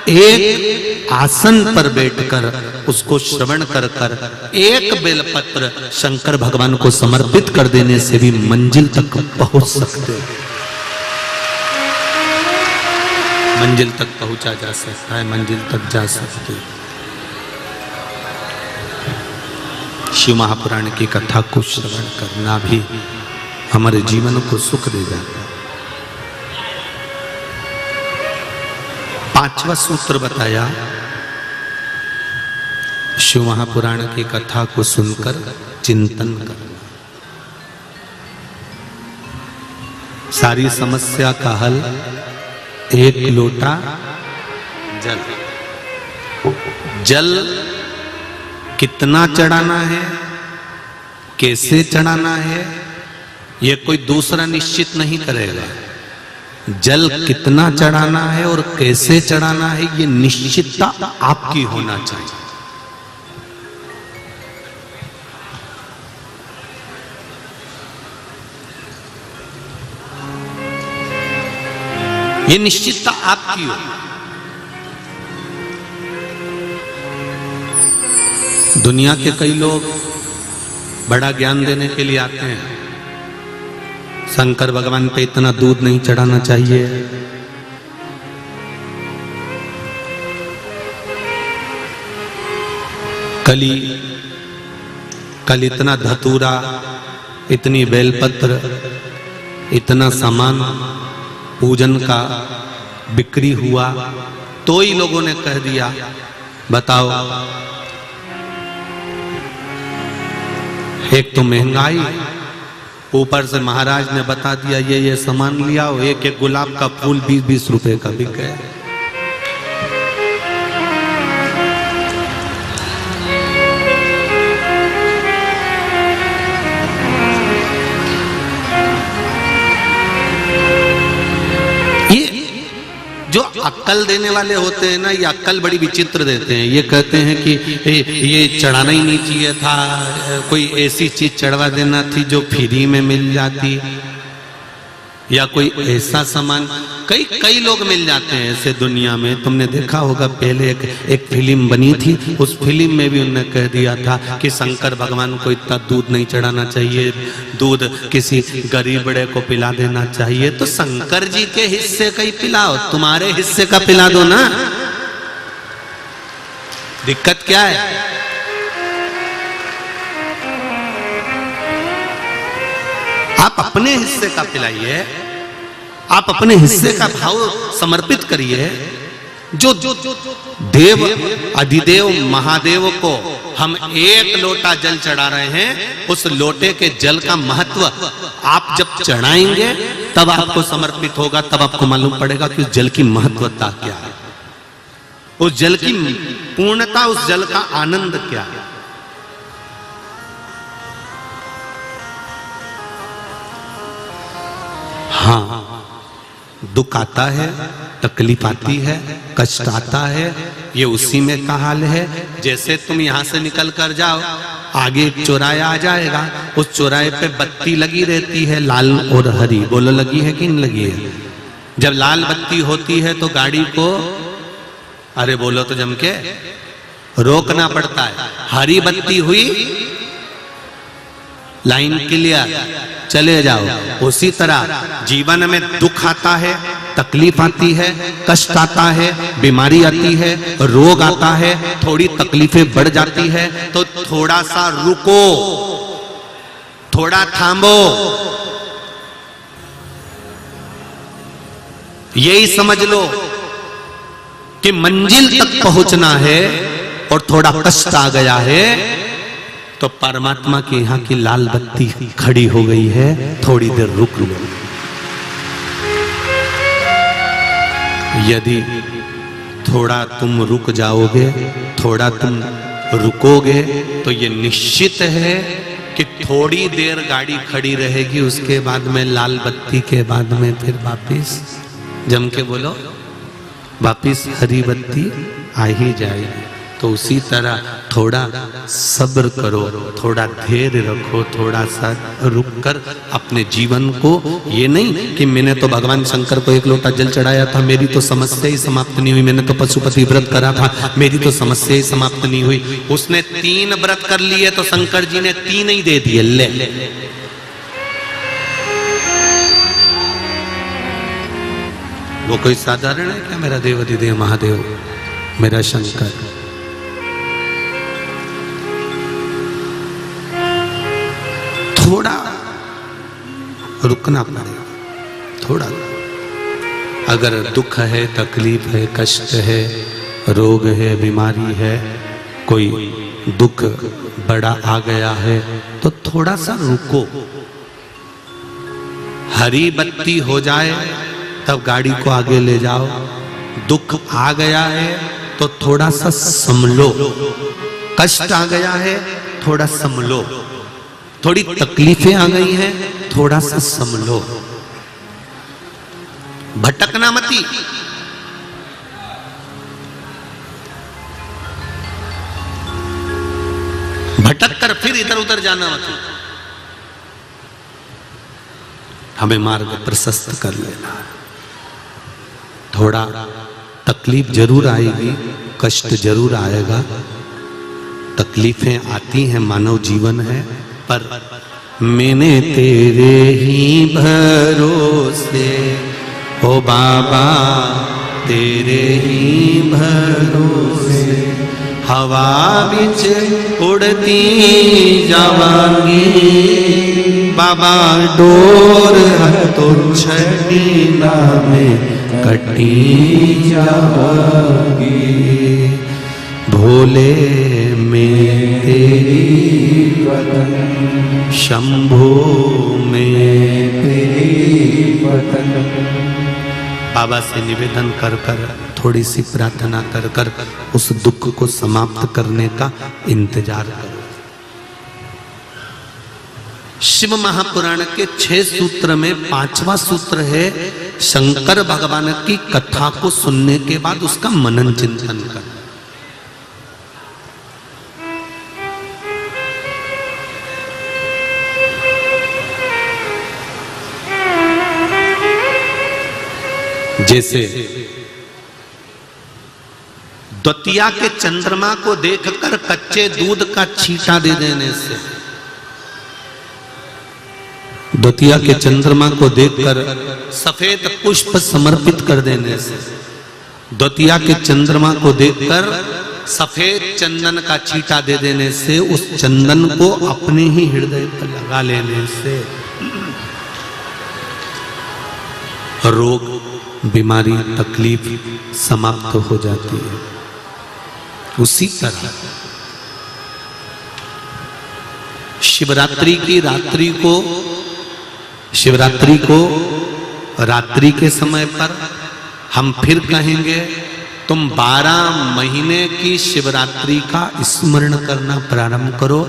एक आसन पर बैठकर उसको श्रवण कर कर एक बेलपत्र शंकर भगवान को समर्पित कर देने से भी मंजिल तक पहुंच सकते हो। मंजिल तक पहुंचा जा सकता है, मंजिल तक जा सकते हो। शिव महापुराण की कथा को श्रवण करना भी हमारे जीवन को सुख दे जाता है। 5वां सूत्र बताया शिव महापुराण की कथा को सुनकर चिंतन करना। सारी समस्या का हल एक लोटा जल। जल कितना चढ़ाना है, कैसे चढ़ाना है, यह कोई दूसरा निश्चित नहीं करेगा। जल कितना चढ़ाना है और कैसे चढ़ाना है, यह निश्चितता आपकी होना चाहिए। ये निश्चितता आपकी हो। दुनिया के कई लोग बड़ा ज्ञान देने के लिए आते हैं, शंकर भगवान पे इतना दूध नहीं चढ़ाना चाहिए, कल इतना धतूरा, इतनी बेलपत्र, इतना सामान पूजन का बिक्री हुआ तो ही लोगों ने कह दिया। बताओ, एक तो महंगाई, ऊपर से महाराज ने बता दिया ये सामान लिया, एक गुलाब का फूल 20-20 रुपए का बिक गया। जो अक्कल देने वाले होते हैं ना, ये अक्कल बड़ी विचित्र देते हैं। ये कहते हैं कि ये चढ़ाना ही नहीं चाहिए था, कोई ऐसी चीज चढ़वा देना थी जो फ्री में मिल जाती, या कोई ऐसा सामान। कई लोग मिल जाते हैं ऐसे दुनिया में। तुमने देखा होगा पहले एक फिल्म बनी थी, उस फिल्म में भी उन्होंने कह दिया था कि शंकर भगवान को इतना दूध नहीं चढ़ाना चाहिए, दूध किसी गरीब बड़े को पिला देना चाहिए। तो शंकर जी के हिस्से का ही पिलाओ, तुम्हारे हिस्से का पिला दो ना, दिक्कत क्या है? आप अपने हिस्से का पिलाइए, आप अपने हिस्से का भाव समर्पित करिए। जो देव अधिदेव महादेव को हम एक लोटा जल चढ़ा रहे हैं, उस लोटे के जल का महत्व आप जब चढ़ाएंगे तब आपको समर्पित होगा, तब आपको मालूम पड़ेगा कि उस जल की महत्वता क्या है, उस जल की पूर्णता, उस जल का आनंद क्या है। हाँ, दुख आता है, तकलीफ आती है, कष्ट आता है, ये उसी में का हाल है। जैसे तुम यहां से निकल कर जाओ, आगे एक चौराया आ जाएगा, उस चौराहे पे बत्ती लगी रहती है, लाल और हरी। बोलो लगी है कि नहीं लगी है? जब लाल बत्ती होती है तो गाड़ी को, अरे बोलो तो जम के, रोकना पड़ता है। हरी बत्ती हुई, लाइन क्लियर, चले जाओ। उसी तरह जीवन में दुख आता है, तकलीफ आती है, कष्ट आता है, बीमारी आती है, रोग आता है, थोड़ी तकलीफें बढ़ जाती है, तो थोड़ा सा रुको, थोड़ा थामो। यही समझ लो कि मंजिल तक पहुंचना है और थोड़ा कष्ट आ गया है तो परमात्मा के यहां की लाल बत्ती खड़ी हो गई है, थोड़ी देर रुक लो। यदि थोड़ा तुम रुक जाओगे, थोड़ा तुम रुकोगे, तो ये निश्चित है कि थोड़ी देर गाड़ी खड़ी रहेगी, उसके बाद में लाल बत्ती के बाद में फिर वापिस, जम के बोलो, वापिस हरी बत्ती आ ही जाएगी। तो उसी तरह थोड़ा सब्र करो, थोड़ा धैर्य रखो, थोड़ा सा रुक कर अपने जीवन को, ये नहीं कि मैंने तो भगवान शंकर को एक लोटा जल चढ़ाया था, मेरी तो समस्या ही समाप्त नहीं हुई, मैंने तो पशुपति व्रत करा था, मेरी तो समस्या ही समाप्त नहीं हुई। उसने 3 व्रत कर लिए तो शंकर जी ने 3 ही दे दिए। ले वो कोई साधारण है क्या? मेरा देवाधिदेव महादेव, मेरा शंकर। थोड़ा रुकना पड़ेगा, थोड़ा। अगर दुख है, तकलीफ है, कष्ट है, रोग है, बीमारी है, कोई दुख बड़ा आ गया है, तो थोड़ा सा रुको। हरी बत्ती हो जाए तब गाड़ी को आगे ले जाओ। दुख आ गया है तो थोड़ा सा संभलो, कष्ट आ गया है थोड़ा संभलो, थोड़ी तकलीफें आ गई हैं थोड़ा सा संभलो, भटकना मती। भटक कर फिर इधर उधर जाना मत, हमें मार्ग प्रशस्त कर लेना। थोड़ा तकलीफ जरूर आएगी, कष्ट जरूर आएगा, तकलीफें आती हैं, मानव जीवन है, पर मैंने तेरे ही भरोसे, ओ बाबा तेरे ही भरोसे, हवा बिच उड़ती जावांगी, बाबा डोर तो छड़ी ना में कटी जावांगी, भोले में तेरी वतन, शंभो में तेरी वतन। बाबा से निवेदन कर कर, थोड़ी सी प्रार्थना कर कर उस दुख को समाप्त करने का इंतजार करो। शिव महापुराण के 6 सूत्र में 5वां सूत्र है, शंकर भगवान की कथा को सुनने के बाद उसका मनन चिंतन कर। जैसे द्वितीया के चंद्रमा को देखकर कच्चे दूध का छींटा दे देने से, द्वितीया के चंद्रमा को देखकर सफेद पुष्प समर्पित कर देने से, द्वितीया के चंद्रमा को देखकर सफेद चंदन का छींटा दे देने से, उस चंदन को अपने ही हृदय पर लगा लेने से रोग, बीमारी, तकलीफ समाप्त हो जाती है। उसी तरह शिवरात्रि की रात्रि को, शिवरात्रि को रात्रि के समय पर हम फिर कहेंगे, तुम 12 महीने की शिवरात्रि का स्मरण करना प्रारंभ करो।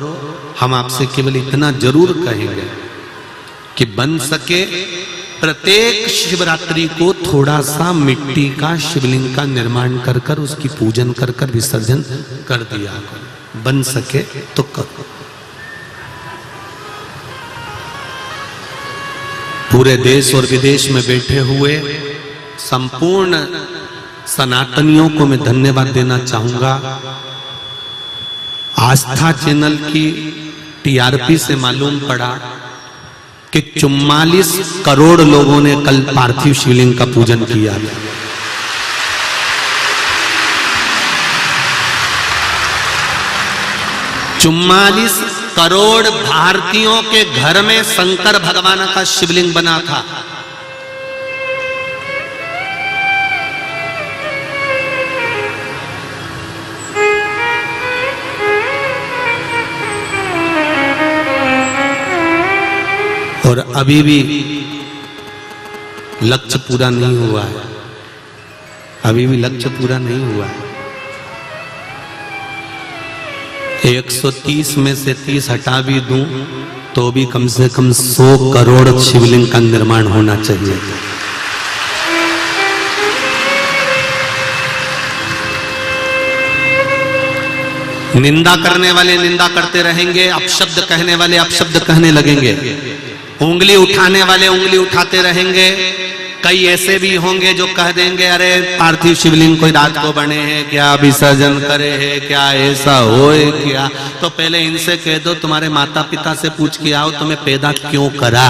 हम आपसे केवल इतना जरूर कहेंगे कि बन सके प्रत्येक शिवरात्रि को थोड़ा सा मिट्टी का शिवलिंग का निर्माण कर कर उसकी पूजन कर कर विसर्जन कर दिया करो। बन सके तो करो। पूरे देश और विदेश में बैठे हुए संपूर्ण सनातनियों को मैं धन्यवाद देना चाहूंगा। आस्था चैनल की टीआरपी से मालूम पड़ा कि 44 करोड़ लोगों ने कल पार्थिव शिवलिंग का पूजन किया। 44 करोड़ भारतीयों के घर में शंकर भगवान का शिवलिंग बना था। और अभी भी लक्ष्य पूरा नहीं हुआ है। अभी भी लक्ष्य पूरा नहीं हुआ है। 130 में से 30 हटा भी दूं तो भी कम से कम 100 करोड़ शिवलिंग का निर्माण होना चाहिए। निंदा करने वाले निंदा करते रहेंगे, अपशब्द कहने वाले अपशब्द कहने लगेंगे, उंगली उठाने वाले उंगली उठाते रहेंगे। कई ऐसे भी होंगे जो कह देंगे अरे पार्थिव शिवलिंग कोई रात को बने हैं क्या, विसर्जन करे हैं क्या, ऐसा होए क्या। तो पहले इनसे कह दो तुम्हारे माता पिता से पूछ के आओ तुम्हें पैदा क्यों करा।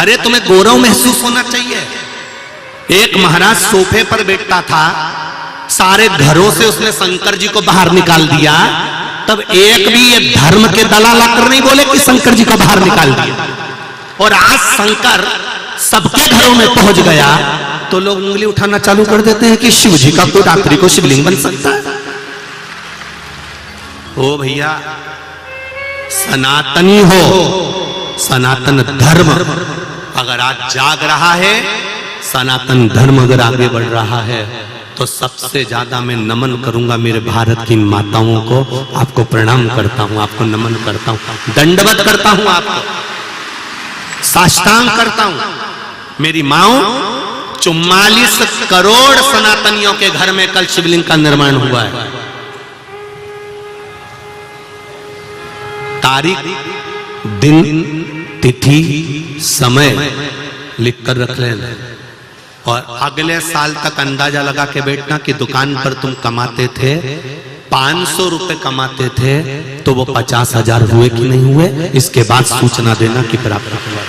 अरे तुम्हें गौरव महसूस होना चाहिए। एक महाराज सोफे पर बैठा था, सारे घरों से उसने शंकर जी को बाहर निकाल दिया, तब एक भी ये धर्म के दलाल आकर नहीं बोले कि शंकर जी को बाहर निकाल दिया। और आज शंकर सबके घरों में पहुंच गया तो लोग उंगली उठाना चालू कर देते हैं कि शिव जी का कोई रात्रि को शिवलिंग बन सकता है। ओ भैया, सनातनी हो, सनातन धर्म अगर आज जाग रहा है, सनातन धर्म अगर आगे बढ़ रहा है, तो सबसे ज्यादा मैं नमन करूंगा मेरे भारत की माताओं को। आपको प्रणाम करता हूं, आपको नमन करता हूं, दंडवत करता हूं, आपको साष्टांग करता हूं। मेरी माओ, 44 करोड़ सनातनियों के घर में कल शिवलिंग का निर्माण हुआ है। तारीख, दिन, तिथि, समय लिखकर रख लेना और अगले साल तक अंदाजा लगा के बैठना कि दुकान पर तुम कमाते थे 500 रुपए कमाते थे तो वो 50,000 हुए कि नहीं हुए, इसके बाद सूचना देना कि प्राप्त हुआ।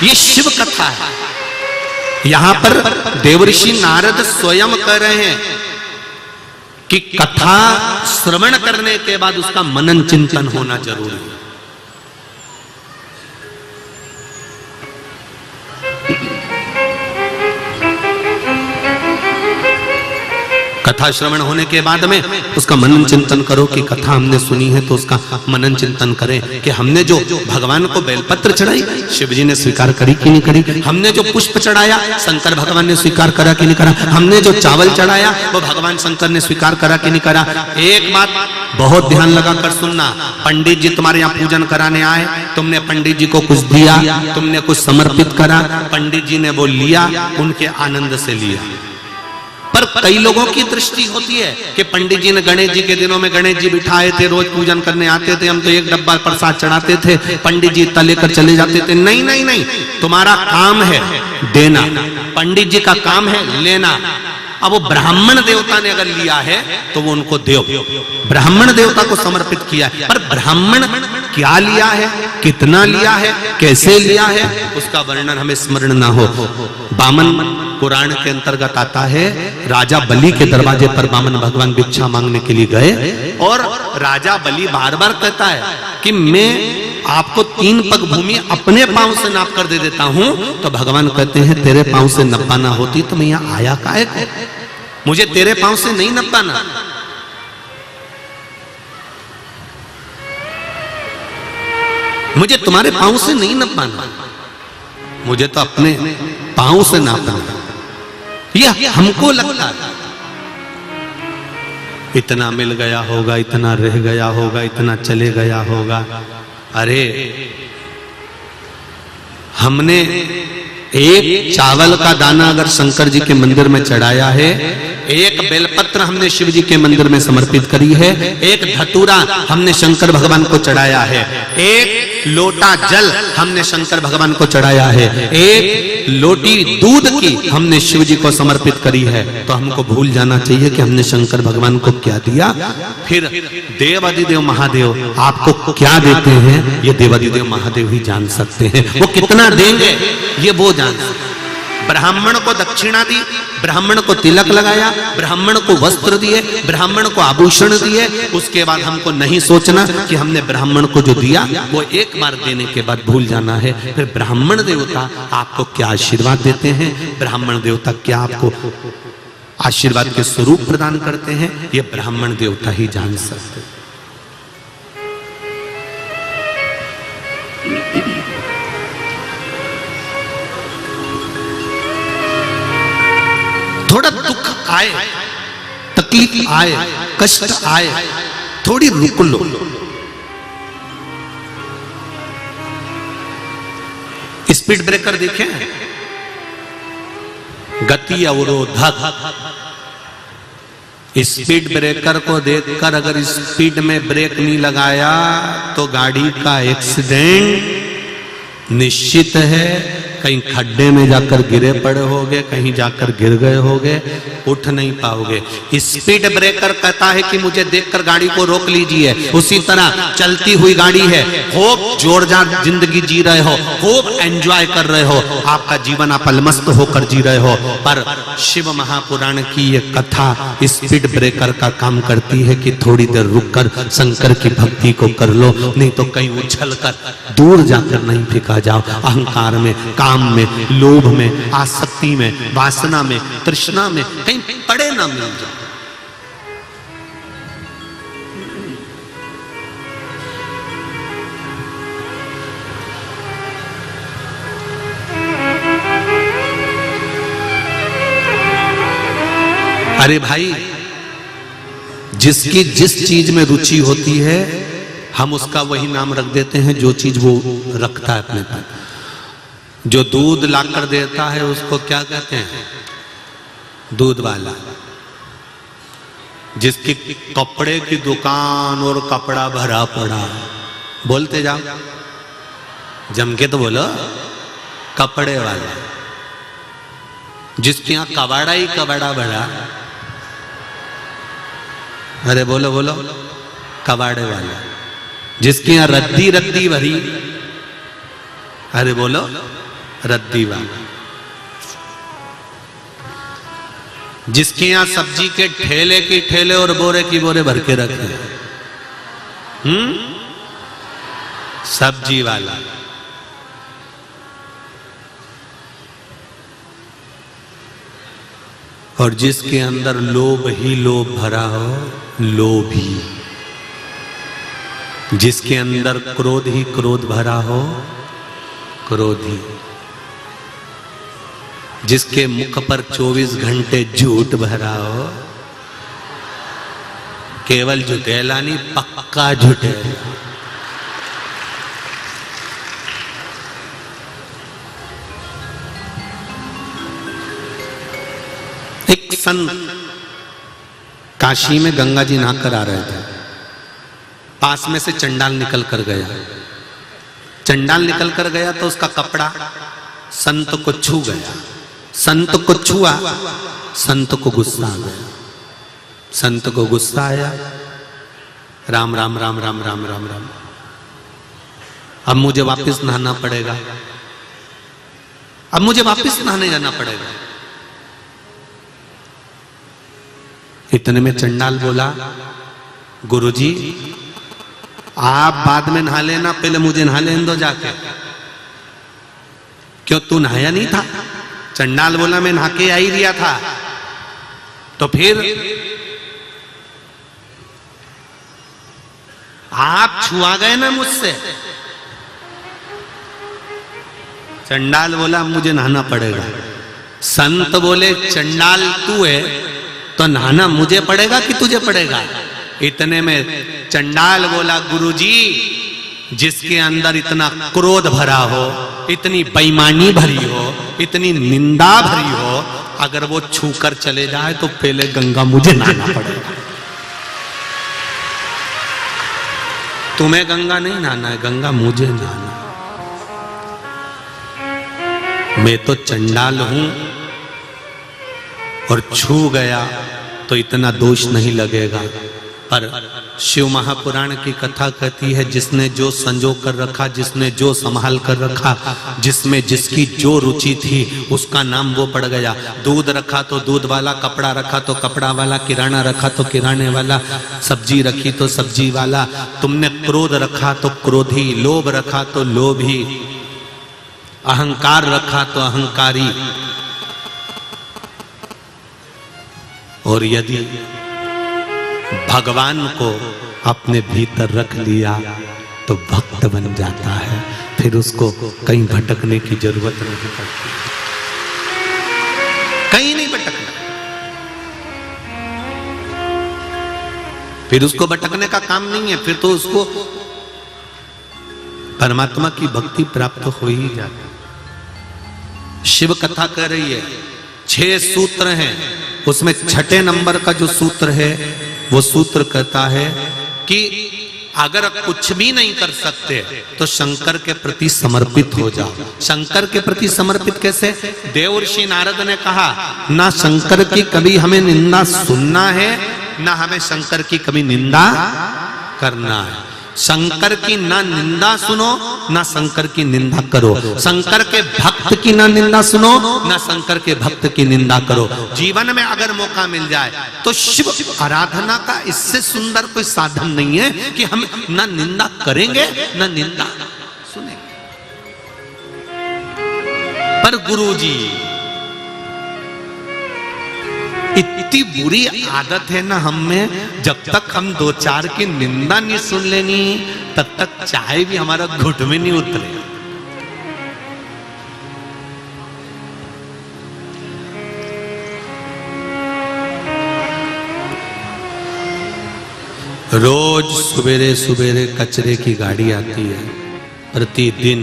ये शिव कथा है। यहां पर देवऋषि नारद स्वयं कह रहे हैं कि कथा श्रवण करने के बाद उसका मनन चिंतन होना जरूरी है। कथा श्रवण होने के बाद में उसका मनन चिंतन करो कि कथा हमने सुनी है तो उसका मनन चिंतन करें कि हमने जो भगवान को बेलपत्र चढ़ाई शिव जी ने स्वीकार करी कि नहीं करी, हमने जो पुष्प चढ़ाया शंकर भगवान ने स्वीकार करा कि नहीं करा, हमने जो चावल चढ़ाया वो भगवान शंकर ने स्वीकार करा कि नहीं करा। एक बात बहुत ध्यान लगाकर सुनना, पंडित जी तुम्हारे यहाँ पूजन कराने आए, तुमने पंडित जी को कुछ दिया, तुमने कुछ समर्पित करा, पंडित जी ने वो लिया, उनके आनंद से लिया। पर कई लोगों की दृष्टि होती है कि पंडित जी ने गणेश जी के दिनों में गणेश जी बिठाए थे, रोज पूजन करने आते थे, हम तो एक डब्बा प्रसाद चढ़ाते थे, पंडित जी इतना लेकर चले जाते थे। नहीं नहीं नहीं, तुम्हारा काम है देना, पंडित जी का काम है लेना। अब वो ब्राह्मण देवता ने अगर लिया है तो वो उनको दो, ब्राह्मण देवता को समर्पित किया है। पर ब्राह्मण क्या लिया है, कितना लिया है, कैसे लिया है, उसका वर्णन हमें स्मरण ना हो। बामन पुराण के अंतर्गत आता है, राजा बलि के दरवाजे पर बामन भगवान भिक्षा मांगने के लिए गए और राजा बलि बार बार कहता है कि मैं आपको 3 पग भूमि अपने पांव से नाप कर दे देता हूं। तो भगवान कहते हैं तेरे पांव से नपाना होती तो मैं यहां आया काहे को, मुझे तेरे पांव से नहीं नपाना। मुझे तुम्हारे पांव से नहीं नपाना, मुझे तो अपने पांव से नापना। यह हमको लगता है इतना मिल गया होगा, इतना रह गया होगा, इतना चले गया होगा। अरे हमने एक चावल का दाना अगर शंकर जी के मंदिर में चढ़ाया है, एक बेलपत्र हमने शिव जी के मंदिर में समर्पित करी है, एक धतूरा हमने शंकर भगवान को चढ़ाया है, एक लोटा जल हमने शंकर भगवान को चढ़ाया है, एक लोटी दूध की हमने शिव जी को समर्पित करी है, तो हमको भूल जाना चाहिए कि हमने शंकर भगवान को क्या दिया। फिर देवादिदेव महादेव आपको क्या देते हैं, ये देवादिदेव महादेव ही जान सकते हैं। वो कितना देंगे ये वो जान सकते हैं। ब्राह्मण को दक्षिणा दी, ब्राह्मण को तिलक लगाया, ब्राह्मण को वस्त्र दिए, ब्राह्मण को आभूषण दिए, उसके बाद हमको नहीं सोचना कि हमने ब्राह्मण को जो दिया वो एक बार देने के बाद भूल जाना है। फिर ब्राह्मण देवता आपको क्या आशीर्वाद देते हैं, ब्राह्मण देवता क्या आपको आशीर्वाद के स्वरूप प्रदान करते हैं, ये ब्राह्मण देवता ही जान सकते हैं। थोड़ा दुख आए, तकलीफ आए, कष्ट आए, थोड़ी रुक लो। स्पीड ब्रेकर देखे, गति अवरोधक। स्पीड ब्रेकर को देखकर अगर स्पीड में ब्रेक नहीं लगाया तो गाड़ी का एक्सीडेंट निश्चित है। कहीं खड्डे में जाकर गिरे पड़े होगे, कहीं जाकर गिर गए होगे, उठ नहीं पाओगे। स्पीड ब्रेकर कहता है कि मुझे देखकर गाड़ी को रोक लीजिए। उसी तरह चलती हुई गाड़ी है, खूब जोरदार जिंदगी जी रहे हो, खूब एंजॉय कर रहे हो, आपका जीवन आप अलमस्त होकर जी रहे हो, पर शिव महापुराण की ये कथा स्पीड ब्रेकर का काम करती है कि थोड़ी देर रुककर शंकर की भक्ति को कर लो, नहीं तो कहीं उछल कर दूर जाकर नहीं फेंका जाओ। अहंकार में, काम में, लोभ में, आसक्ति में, वासना में, तृष्णा में कहीं पड़े ना मिल जाओ। अरे भाई, जिसकी जिस चीज में रुचि होती है हम उसका वही नाम रख देते हैं जो चीज वो रखता है अपने पास। जो दूध लाकर देता है उसको क्या कहते हैं, दूध वाला। जिसकी कपड़े की दुकान और कपड़ा भरा पड़ा, बोलते जाओ, जम के तो बोलो, कपड़े वाला। जिसके यहां कबाड़ा ही कबाड़ा भरा, अरे बोलो बोलो, कबाड़े वाला। जिसके यहां रद्दी रद्दी भरी, अरे बोलो, रद्दी वाला। जिसके यहां सब्जी के ठेले की ठेले और बोरे की बोरे भर के रखे, सब्जी वाला। और जिसके अंदर लोभ ही लोभ भरा हो, लोभी। जिसके अंदर क्रोध ही क्रोध भरा हो, क्रोधी। जिसके मुख पर 24 घंटे झूठ भरा हो, केवल झुठेला नहीं, पक्का झुठेला। एक संत काशी में गंगा जी नहाकर आ रहे थे, पास में से चंडाल निकल कर गया। चंडाल निकल कर गया तो उसका कपड़ा संत को छू गया। संत को छुआ, संत को गुस्सा आ गया। संत को गुस्सा आया, राम राम राम राम राम राम राम, अब मुझे वापस नहाना पड़ेगा, अब मुझे वापस नहाने जाना पड़ेगा। इतने में चंडाल बोला, गुरुजी आप बाद में नहा लेना, पहले मुझे नहा लेने दो जाके। क्यों, तू नहाया नहीं था? चंडाल बोला, मैं नहा के आ ही दिया था। तो फिर आप छुआ गए ना मुझसे। चंडाल बोला, मुझे नहाना पड़ेगा। संत बोले, चंडाल तू है तो नहाना मुझे पड़ेगा कि तुझे पड़ेगा? इतने में चंडाल बोला, गुरुजी, जिसके अंदर इतना क्रोध भरा हो, इतनी बेईमानी भरी हो, इतनी निंदा भरी हो, अगर वो छूकर चले जाए तो पहले गंगा मुझे नहाना पड़ेगा। तुम्हें गंगा नहीं नहाना है, गंगा मुझे नहाना। मैं तो चंडाल हूं और छू गया तो इतना दोष नहीं लगेगा। पर शिव महापुराण की कथा कहती है, जिसने जो संजो कर रखा, जिसने जो संभाल कर रखा, जिसमें जिसकी जो रुचि थी, उसका नाम वो पड़ गया। दूध रखा तो दूध वाला, कपड़ा रखा तो कपड़ा वाला, किराना रखा तो किराने वाला, सब्जी रखी तो सब्जी वाला। तुमने क्रोध रखा तो क्रोधी, लोभ रखा तो लोभी, अहंकार रखा तो अहंकारी। और यदि भगवान को अपने भीतर रख लिया तो भक्त बन जाता है, फिर उसको कहीं भटकने की जरूरत नहीं पड़ती, कहीं नहीं भटकना। फिर उसको भटकने का काम नहीं है, फिर तो उसको परमात्मा की भक्ति प्राप्त हो ही जाती। शिव कथा कह रही है, 6 सूत्र हैं, उसमें 6ठे नंबर का जो सूत्र है वो सूत्र कहता है कि अगर कुछ भी नहीं कर सकते तो शंकर के प्रति समर्पित हो जाओ। शंकर के प्रति समर्पित कैसे? देवर्षि नारद ने कहा, ना शंकर की कभी हमें निंदा सुनना है, ना हमें शंकर की कभी निंदा करना है। शंकर की ना निंदा सुनो, ना शंकर की निंदा करो। शंकर के भक्त की ना निंदा सुनो, ना शंकर के भक्त की निंदा करो। जीवन में अगर मौका मिल जाए तो शिव आराधना का इससे सुंदर कोई साधन नहीं है कि हम ना निंदा करेंगे ना निंदा सुनेंगे। पर गुरुजी, इतनी बुरी आदत है ना हम में, जब तक हम 2-4 की निंदा नहीं सुन लेनी, तब तक चाय भी हमारा घुट में नहीं उतरे। रोज सवेरे सवेरे कचरे की गाड़ी आती है, प्रतिदिन।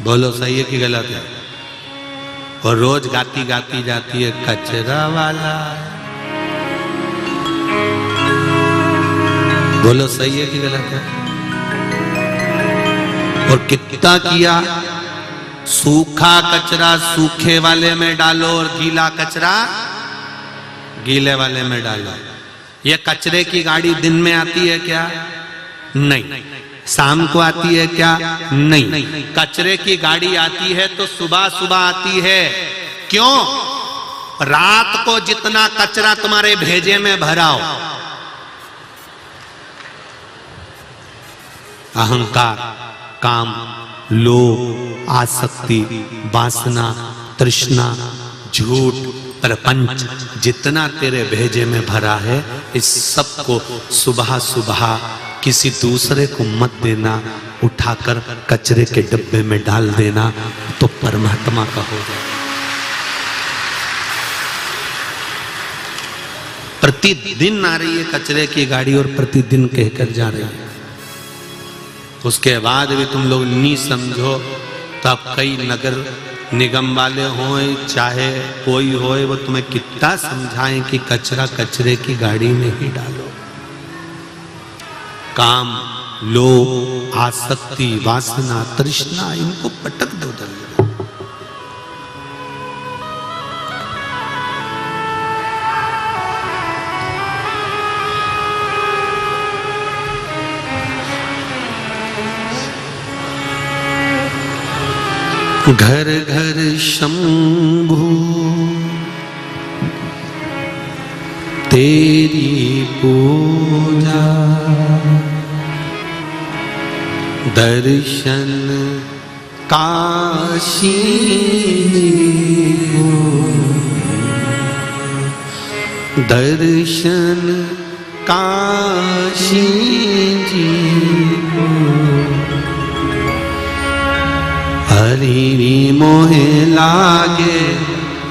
बोलो सही है कि गलत है? और रोज गाती गाती जाती है, कचरा वाला। बोलो सही है कि गलत है? और कितना किया? सूखा कचरा सूखे वाले में डालो और गीला कचरा गीले वाले में डालो। ये कचरे की गाड़ी दिन में आती है क्या? नहीं। शाम को आती है क्या? नहीं। कचरे की गाड़ी आती है तो सुबह सुबह आती है। क्यों? रात को जितना कचरा तुम्हारे भेजे में भराओ, अहंकार, काम, लोभ, आसक्ति, वासना, तृष्णा, झूठ, प्रपंच, जितना तेरे भेजे में भरा है, इस सब को सुबह सुबह किसी दूसरे को मत देना, उठाकर कचरे के डब्बे में डाल देना, तो परमात्मा का हो जाए। प्रतिदिन आ रही है कचरे की गाड़ी और प्रतिदिन कहकर जा रही है। उसके बाद भी तुम लोग नहीं समझो तो अब कई नगर निगम वाले हों चाहे कोई होए, वो तुम्हें कितना समझाएं कि कचरा कचरे की गाड़ी में ही डालो। काम, लोभ, आसक्ति, वासना, तृष्णा, इनको पटक दो दल। घर घर शंभु तेरी पूजा, दर्शन काशी दर्शन काशी जी को, हरि मोहे लागे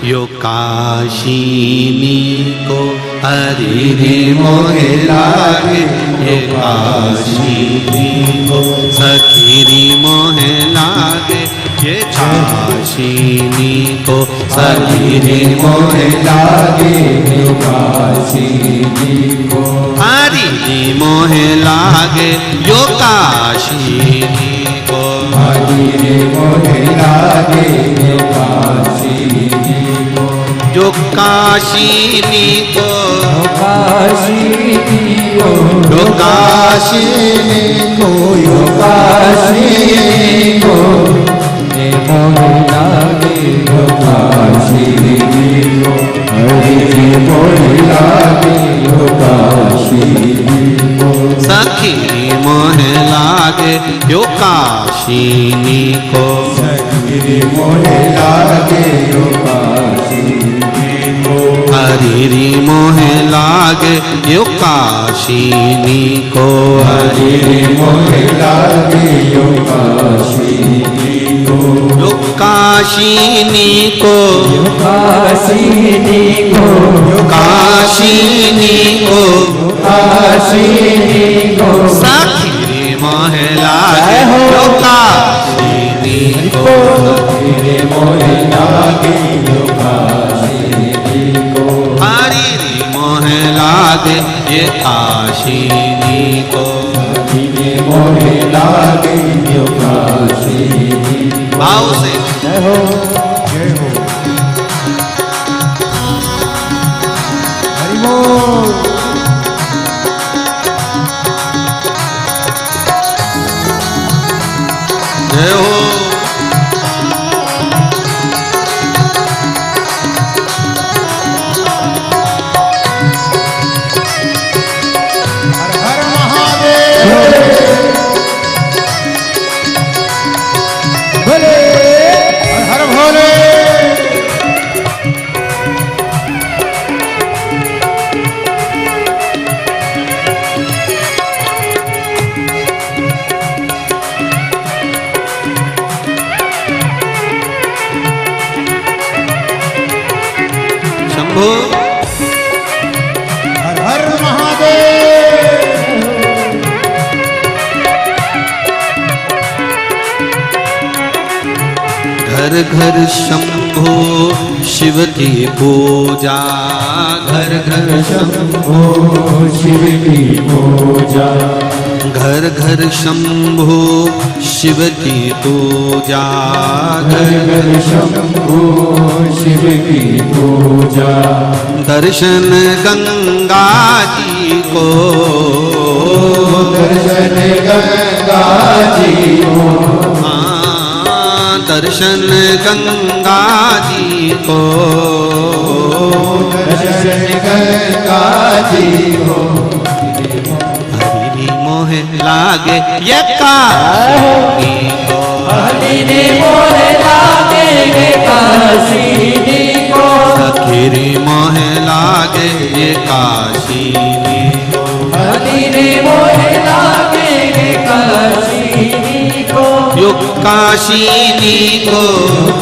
यो काशिनी को हरि रे मोहे लागे, ये काशिनी को सखी रे मोहे लागे, ये काशिनी को सखी रे मोहे लागे, यो काशिनी को हरि रे मोहे लागे, यो काशिनी को हरि रे मोहे लागे, यो काशिनी को जो काशिनी को काशिनी को जो काशिनी को यो काशिनी को हे मोहे लागे, यो काशिनी को हरि रे मोहे लागे, यो काशिनी को सखी मोहे लागे, यो काशिनी को सखी रे मोहे लागे, यो काशिनी को हरि रे मोहे लागे, यो काशिनी को हरि रे मोहे लागे, यो काशिनी को यो काशिनी को यो काशिनी को यो काशिनी को काशिनी को सखी रे मोहे लागे, यो काशिनी को हरि रे मोहे लागे, यो काशिनी को हरि रे मोहे लागे, ये काशिनी को हरि रे मोहे लागे, यो काशिनी भाव से जय हो जय हो हरि बोल जय हो। हर हर महादेव भोले हर हर भोले शंभो हर हर महादेव घर घर शंभो शिव की पूजा, घर घर शंभो शिव की पूजा घर घर शंभो शिव की पूजा, घर घर शंभो शिव की पूजा दर्शन गंगा जी को दर्शन गंगा जी को दर्शन गंगा जी को दर्शन गंगा जी को हरि मोहे लागे, ये काशिनी को हरि रे मोहे लागे, ये काशिनी को सखी रे मोहे लागे, ये काशिनी को हरि रे मोहे लागे, ये काशिनी को यो काशिनी को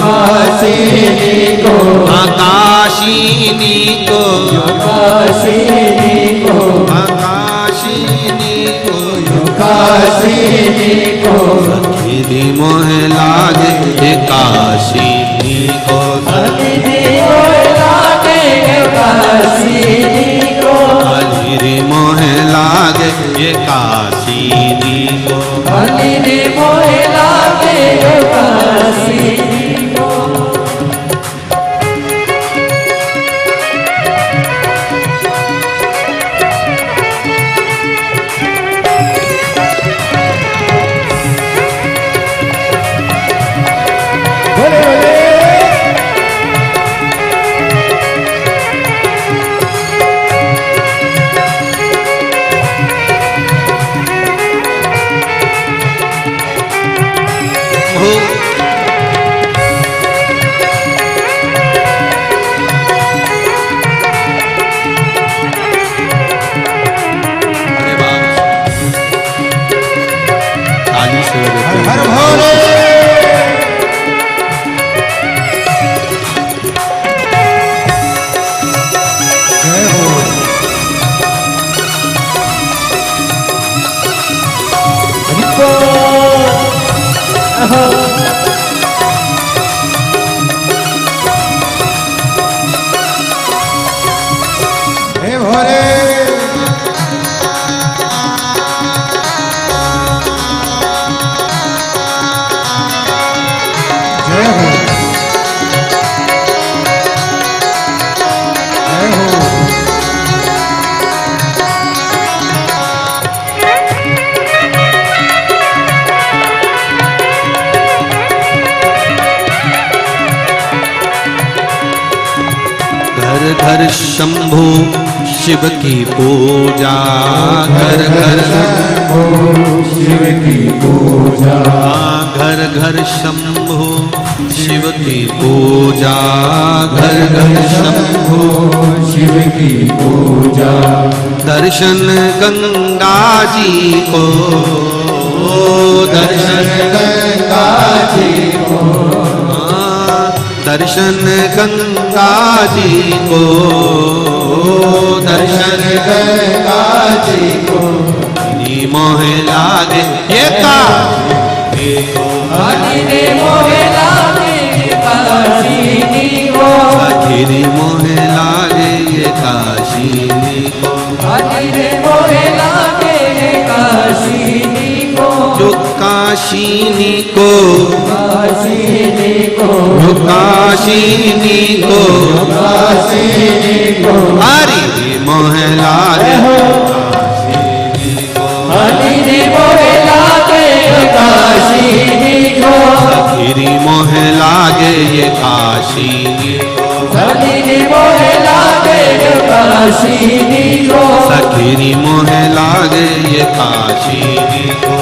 काशिनी को आकाशिनी को काशिनी को आकाशिनी को काशिनी को सखी रे मोहे लागे, ये काशिनी को हरि रे मोहे लागे, ये काशिनी को हरि रे मोहे लागे, ये काशिनी को हरि रे मोहे लागे, ये काशिनी को बोले बोले हो अरे बाप, ताली से देते हर हैं। भोले हे भोरे जय हो जय हो घर घर शंभु शिव की पूजा, घर घर शंभो शिव की पूजा, घर घर शंभु शिव की पूजा, घर घर शंभु शंभो शिव की पूजा, दर्शन गंगा जी को, दर्शन गंगा जी को, दर्शन गंगा जी को, दर्शन गंगा जी को, जी मोह लागे ये का रे मोहे लागे काशीनी को, गिरी मोह लागे ये काशीनी को, रे मोहे लागे काशीनी को, जो काशीनी को, काशीनी को, जो काशीनी को, काशीनी को, हरि मोह लागे काशीनी को, रे मोहे लागे काशीनी को, गिरी मोह लागे ये काशीनी को, रे मोहे लागे काशीनी को, सखीरी मोह लागे ये काशीनी को,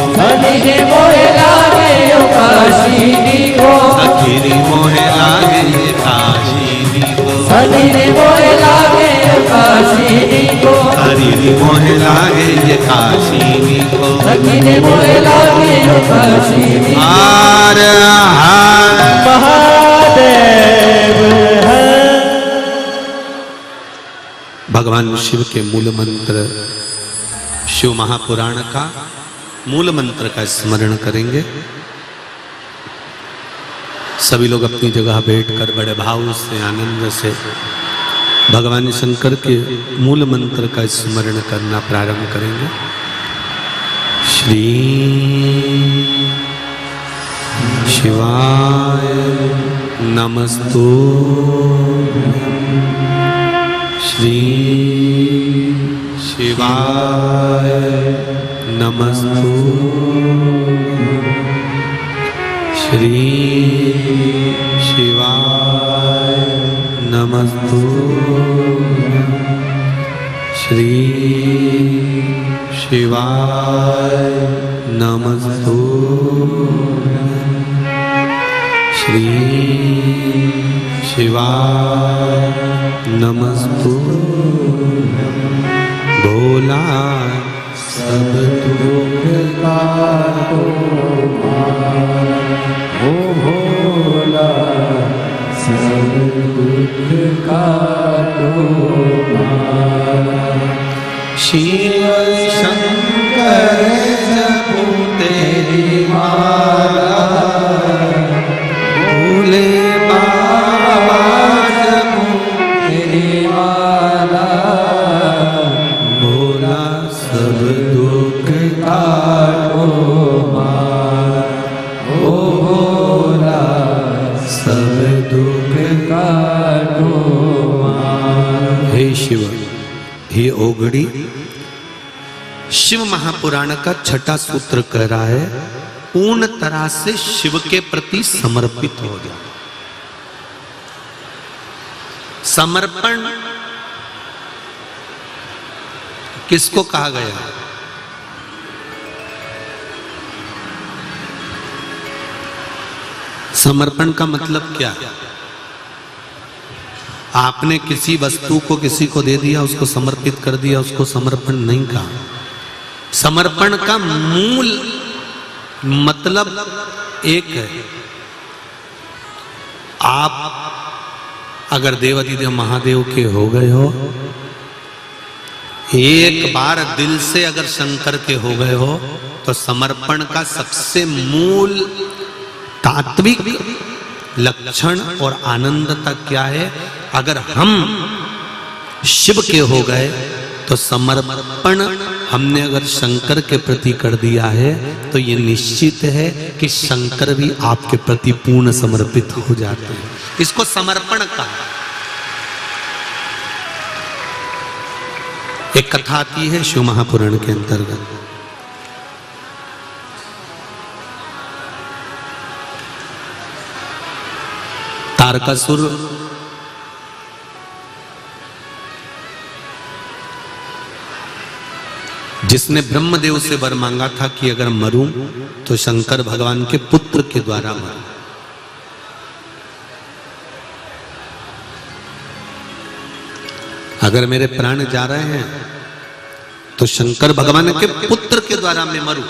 रे मोहे लागे काशीनी को, सखीरी मोह लागे ये काशीनी को, रे मोहे लागे काशीनी को, हरि मोह लागे ये काशीनी को, रे मोहे लागे काशीनी को। हर हर महादेव है। भगवान शिव के मूल मंत्र शिव महापुराण का मूल मंत्र का स्मरण करेंगे। सभी लोग अपनी जगह बैठकर बड़े भाव से आनंद से भगवान शंकर के मूल मंत्र का स्मरण करना प्रारंभ करेंगे। श्री शिवाय नमस्तु, श्री शिवाय नमस्तु, श्री शिवाय नमस्तु, श्री शिवाय नमस्तु, श्री शिवाय नमस्तु। भोला सब दुख काटो ओ भोला सब दुख काटो शिव शंकर जपो तेरी माला, भोले बाबा जपो तेरी माला, भोला सब दुख काटो ओ भोला सब दुख काटो हे शिव, हे ओगड़ी। शिव महापुराण का छठा सूत्र कह रहा है पूर्ण तरह से शिव के प्रति समर्पित हो जाओ। समर्पण किसको कहा गया? समर्पण का मतलब क्या? आपने किसी वस्तु को किसी को दे दिया, उसको समर्पित कर दिया, उसको समर्पण नहीं कहा। समर्पण का मूल मतलब एक है। आप अगर देवाधिदेव महादेव के हो गए हो, एक बार दिल से अगर शंकर के हो गए हो, तो समर्पण का सबसे मूल तात्विक लक्षण और आनंदता क्या है? अगर हम शिव के हो गए तो समर्पण हमने अगर शंकर के प्रति कर दिया है तो ये निश्चित है कि शंकर भी आपके प्रति पूर्ण समर्पित हो जाते हैं। इसको समर्पण कहा। एक कथा आती है शिव महापुराण के अंतर्गत। तारकासुर जिसने ब्रह्मदेव से वर मांगा था कि अगर मरूं तो शंकर भगवान के पुत्र के द्वारा मरूं। अगर मेरे प्राण जा रहे हैं तो शंकर भगवान के पुत्र के द्वारा मैं मरूं।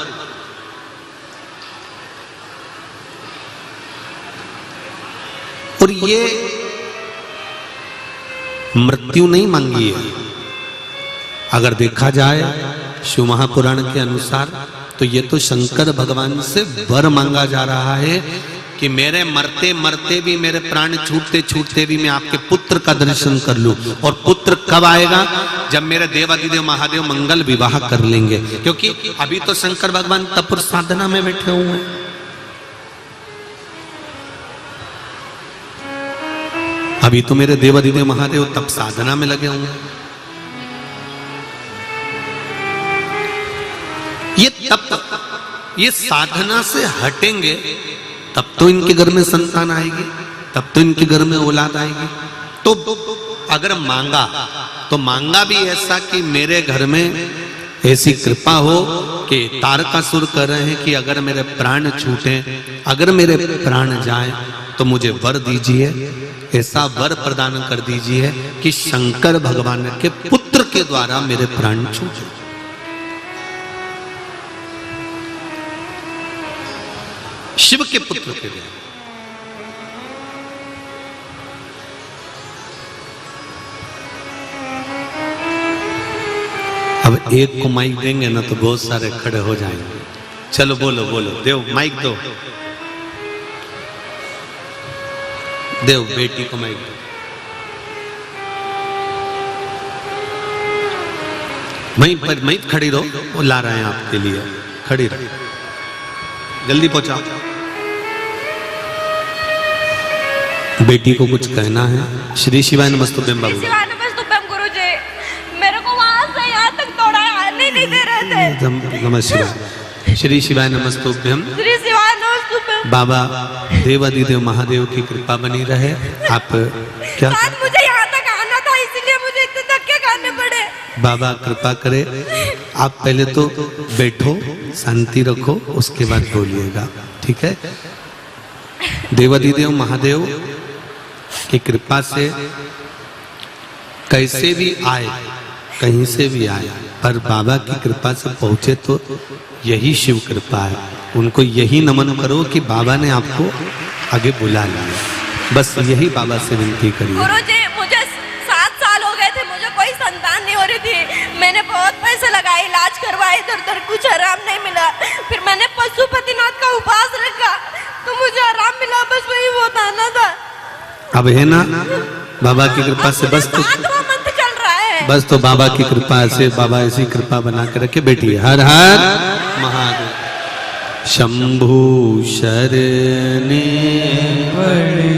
और ये मृत्यु नहीं मांगी है। अगर देखा जाए शिव महापुराण के अनुसार तो ये तो शंकर भगवान से वर मांगा जा रहा है कि मेरे मरते मरते भी, मेरे प्राण छूटते छूटते भी मैं आपके पुत्र का दर्शन कर लूं। और पुत्र कब आएगा? जब मेरे देवादिदेव महादेव मंगल विवाह कर लेंगे। क्योंकि अभी तो शंकर भगवान तप और साधना में बैठे हुए हैं। अभी तो मेरे देवादिदेव महादेव तप साधना में लगे हुए हैं। ये तप, ये साधना से हटेंगे तब तो इनके घर में संतान आएगी, तब तो इनके घर में औलाद आएगी। तो अगर मांगा तो मांगा भी ऐसा कि मेरे घर में ऐसी कृपा हो कि तारकासुर कह रहे हैं कि अगर मेरे प्राण छूटे, अगर मेरे प्राण जाएं तो मुझे वर दीजिए, ऐसा वर प्रदान कर दीजिए कि शंकर भगवान के पुत्र के द्वारा मेरे प्राण छूटे। शिव के पुत्र के द्वारा। अब एक को माइक देंगे ना तो बहुत सारे खड़े हो जाएंगे। चलो बोलो बोलो, देव माइक दो, देव बेटी को माइक दो। वहीं खड़ी रहो, वो ला रहे हैं आपके लिए, खड़ी रहो, जल्दी पहुंचाओ। बेटी को कुछ कहना है। श्री शिवाय नमस्तुभ्यम बाबू। शिवाय नमस्तुभ्यम गुरुजी, मेरे को वहां से यहाँ तक दौड़ा, आने नहीं दे रहे थे। नमस्कार। श्री शिवाय नमस्तुभ्यम। श्री शिवाय नमस्तुभ्यम। बाबा देवादिदेव महादेव की कृपा बनी रहे। आप क्या आज मुझे यहाँ तक आना था, इसलिए मुझे इतने धक्के खाने पड़े। बाबा कृपा करे। आप पहले तो बैठो, शांति रखो, उसके बाद बोलिएगा, ठीक है? देवादिदेव महादेव की कृपा से कैसे भी आए, कहीं से भी आए, पर बाबा की कृपा से पहुंचे तो यही शिव कृपा है। उनको यही नमन करो कि बाबा ने आपको आगे बुला लिया। बस यही बाबा से विनती करिए। गुरुजी, मुझे 7 साल हो गए थे, मुझे कोई संतान नहीं हो रही थी। मैंने बहुत पैसे लगाए, इलाज करवाए, इधर उधर, कुछ आराम नहीं मिला। फिर मैंने पशुपतिनाथ का उपास रखा तो मुझे आराम मिला। बस वही वो आना था। अब है ना बाबा की कृपा से, बस तो मंत्र चल रहा है। बस तो बाबा की कृपा से, बाबा ऐसी कृपा बना के रखे। बैठिए। हर हर महादेव। शंभु शरणे पड़े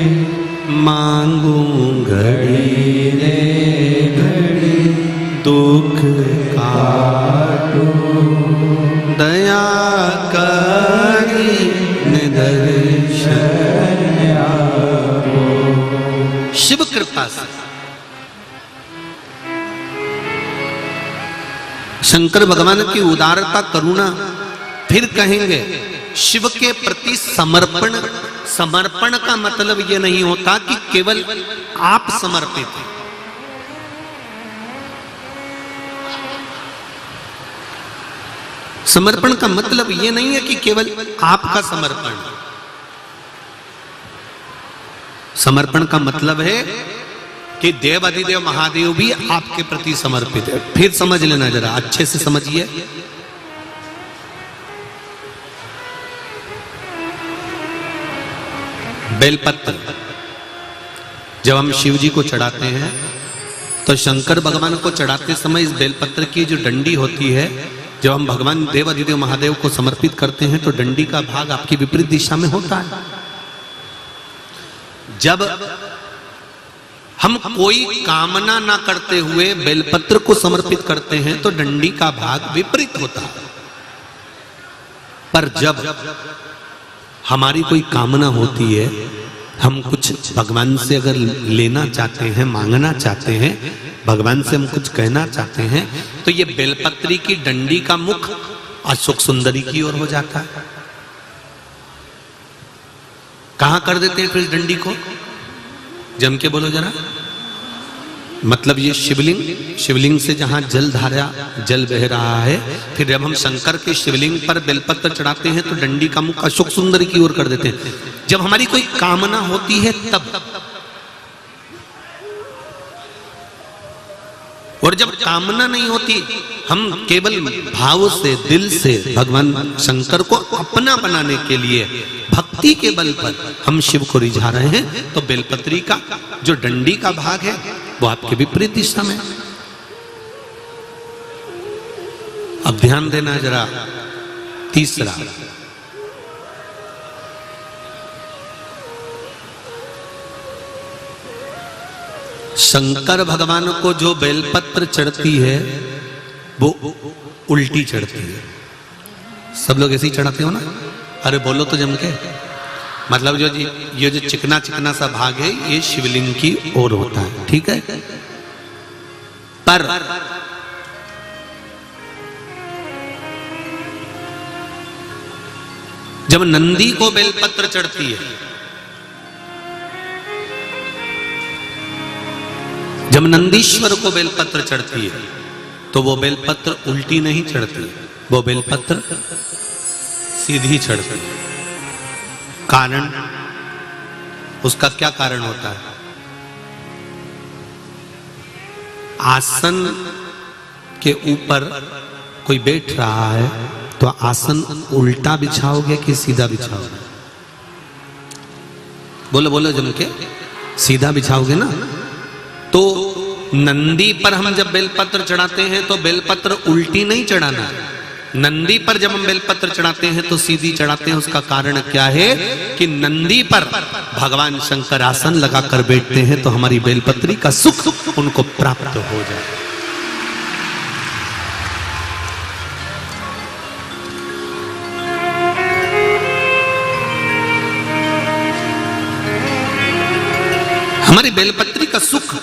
मांगू घड़ी रे घड़ी दुख काटो दया करी निदर्शन। शिव कृपा से शंकर भगवान की उदारता, करुणा। फिर कहेंगे शिव के प्रति समर्पण। समर्पण का मतलब यह नहीं होता कि केवल आप समर्पित हैं। समर्पण का मतलब यह नहीं है कि केवल आपका समर्पण। समर्पण का मतलब है कि देवादिदेव महादेव भी आपके प्रति समर्पित है। फिर समझ लेना, जरा अच्छे से समझिए। बेलपत्र जब हम शिव जी को चढ़ाते हैं तो शंकर भगवान को चढ़ाते समय इस बेलपत्र की जो डंडी होती है, जब हम भगवान देवाधिदेव महादेव को समर्पित करते हैं तो डंडी का भाग आपकी विपरीत दिशा में होता है। जब हम कोई कामना ना करते हुए बेलपत्र को समर्पित करते हैं तो डंडी का भाग विपरीत होता है। पर जब हमारी कोई कामना होती है, हम कुछ भगवान से अगर लेना चाहते हैं, मांगना चाहते हैं, भगवान से हम कुछ कहना चाहते हैं, तो ये बेलपत्री की डंडी का मुख अशोक सुंदरी की ओर हो जाता है। कहां कर देते हैं फिर इस डंडी को? जम के बोलो जरा। मतलब ये शिवलिंग से जहां जल धारा जल बह रहा है, फिर जब हम शंकर के शिवलिंग पर बेलपत्र चढ़ाते हैं तो डंडी का मुख अशोक सुंदरी की ओर कर देते हैं। जब हमारी कोई कामना होती है तब, और जब कामना नहीं होती, हम केवल भाव से, दिल से भगवान शंकर को अपना बनाने के लिए भक्ति के बल पर हम शिव को रिझा रहे हैं, तो बेलपत्री का जो डंडी का भाग है वो आपके विपरीत दिशा में। अब ध्यान देना जरा। तीसरा, शंकर भगवान को जो बेलपत्र चढ़ती है वो उल्टी चढ़ती है। सब लोग ऐसे ही चढ़ाते हो ना? अरे बोलो तो जम के। मतलब ये जो चिकना चिकना सा भाग है ये शिवलिंग की ओर होता है, ठीक है। पर जब नंदी को बेलपत्र चढ़ती है, जब नंदीश्वर को बेलपत्र चढ़ती है, तो वो बेलपत्र उल्टी नहीं चढ़ती, वो बेलपत्र सीधी चढ़ती है। कारण, उसका क्या कारण होता है? आसन के ऊपर कोई बैठ रहा है तो आसन उल्टा बिछाओगे कि सीधा बिछाओगे? बोलो बोलो जम के। सीधा बिछाओगे ना। तो नंदी पर हम जब बेलपत्र चढ़ाते हैं तो बेलपत्र उल्टी नहीं चढ़ाना। नंदी पर जब हम बेलपत्र चढ़ाते हैं तो सीधी चढ़ाते हैं। उसका कारण क्या है कि नंदी पर भगवान शंकर आसन लगाकर बैठते हैं तो हमारी बेलपत्री का सुख उनको प्राप्त हो जाए। हमारी बेलपत्री का सुख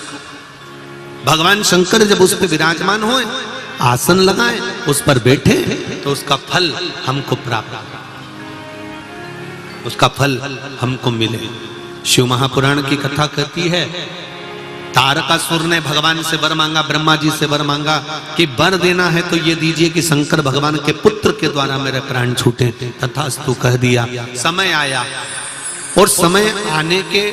भगवान शंकर जब उस पर विराजमान होए, आसन लगाएं, उस पर बैठे, तो उसका फल हमको प्राप्त, उसका फल हमको मिले। शिव महापुराण की कथा कहती है, तारकासुर ने भगवान से वर मांगा, ब्रह्मा जी से वर मांगा कि वर देना है तो ये दीजिए कि शंकर भगवान के पुत्र के द्वारा मेरे प्राण छूटे। तथास्तु कह दिया। समय आया, और समय आने के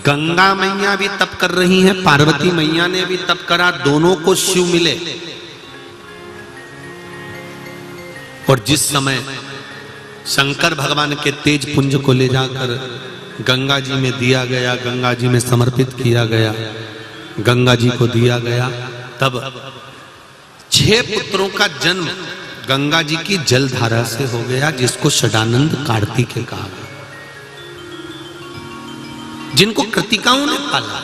गंगा मैया भी तप कर रही हैं, पार्वती मैया ने भी तप करा, दोनों को शिव मिले। और जिस समय शंकर भगवान के तेज पुंज को ले जाकर गंगा जी में दिया गया, गंगा जी में समर्पित किया गया, गंगा जी को दिया गया, तब 6 पुत्रों का जन्म गंगा जी की जलधारा से हो गया, जिसको षडानंद कार्तिक कहा, जिनको कृतिकाओं ने पाला।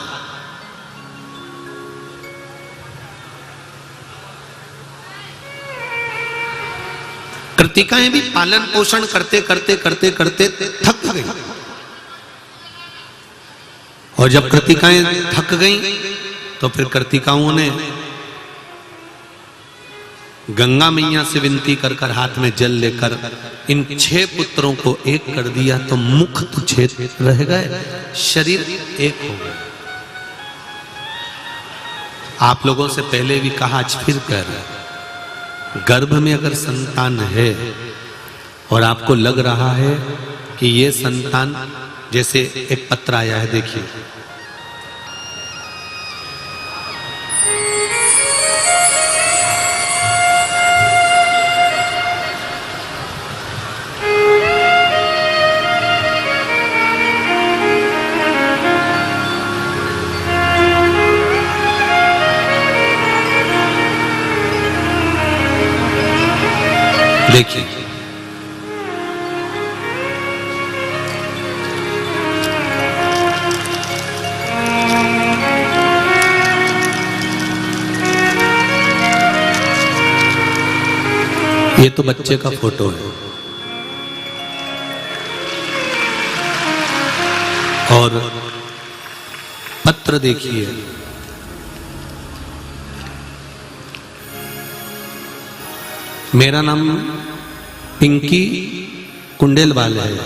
कृतिकाएं भी पालन पोषण करते करते करते करते थक गई, और जब कृतिकाएं थक गईं तो फिर कृतिकाओं ने गंगा मैया से विनती कर कर हाथ में जल लेकर इन 6 पुत्रों को एक कर दिया, तो मुख तो 6 रह गए, शरीर एक हो गया। आप लोगों से पहले भी कहा, आज फिर कह रहे हैं, गर्भ में अगर संतान है और आपको लग रहा है कि ये संतान, जैसे एक पत्र आया है, देखिए, देखिए, ये तो बच्चे का फोटो है और पत्र देखिए, मेरा नाम पिंकी कुंडेलवाल है,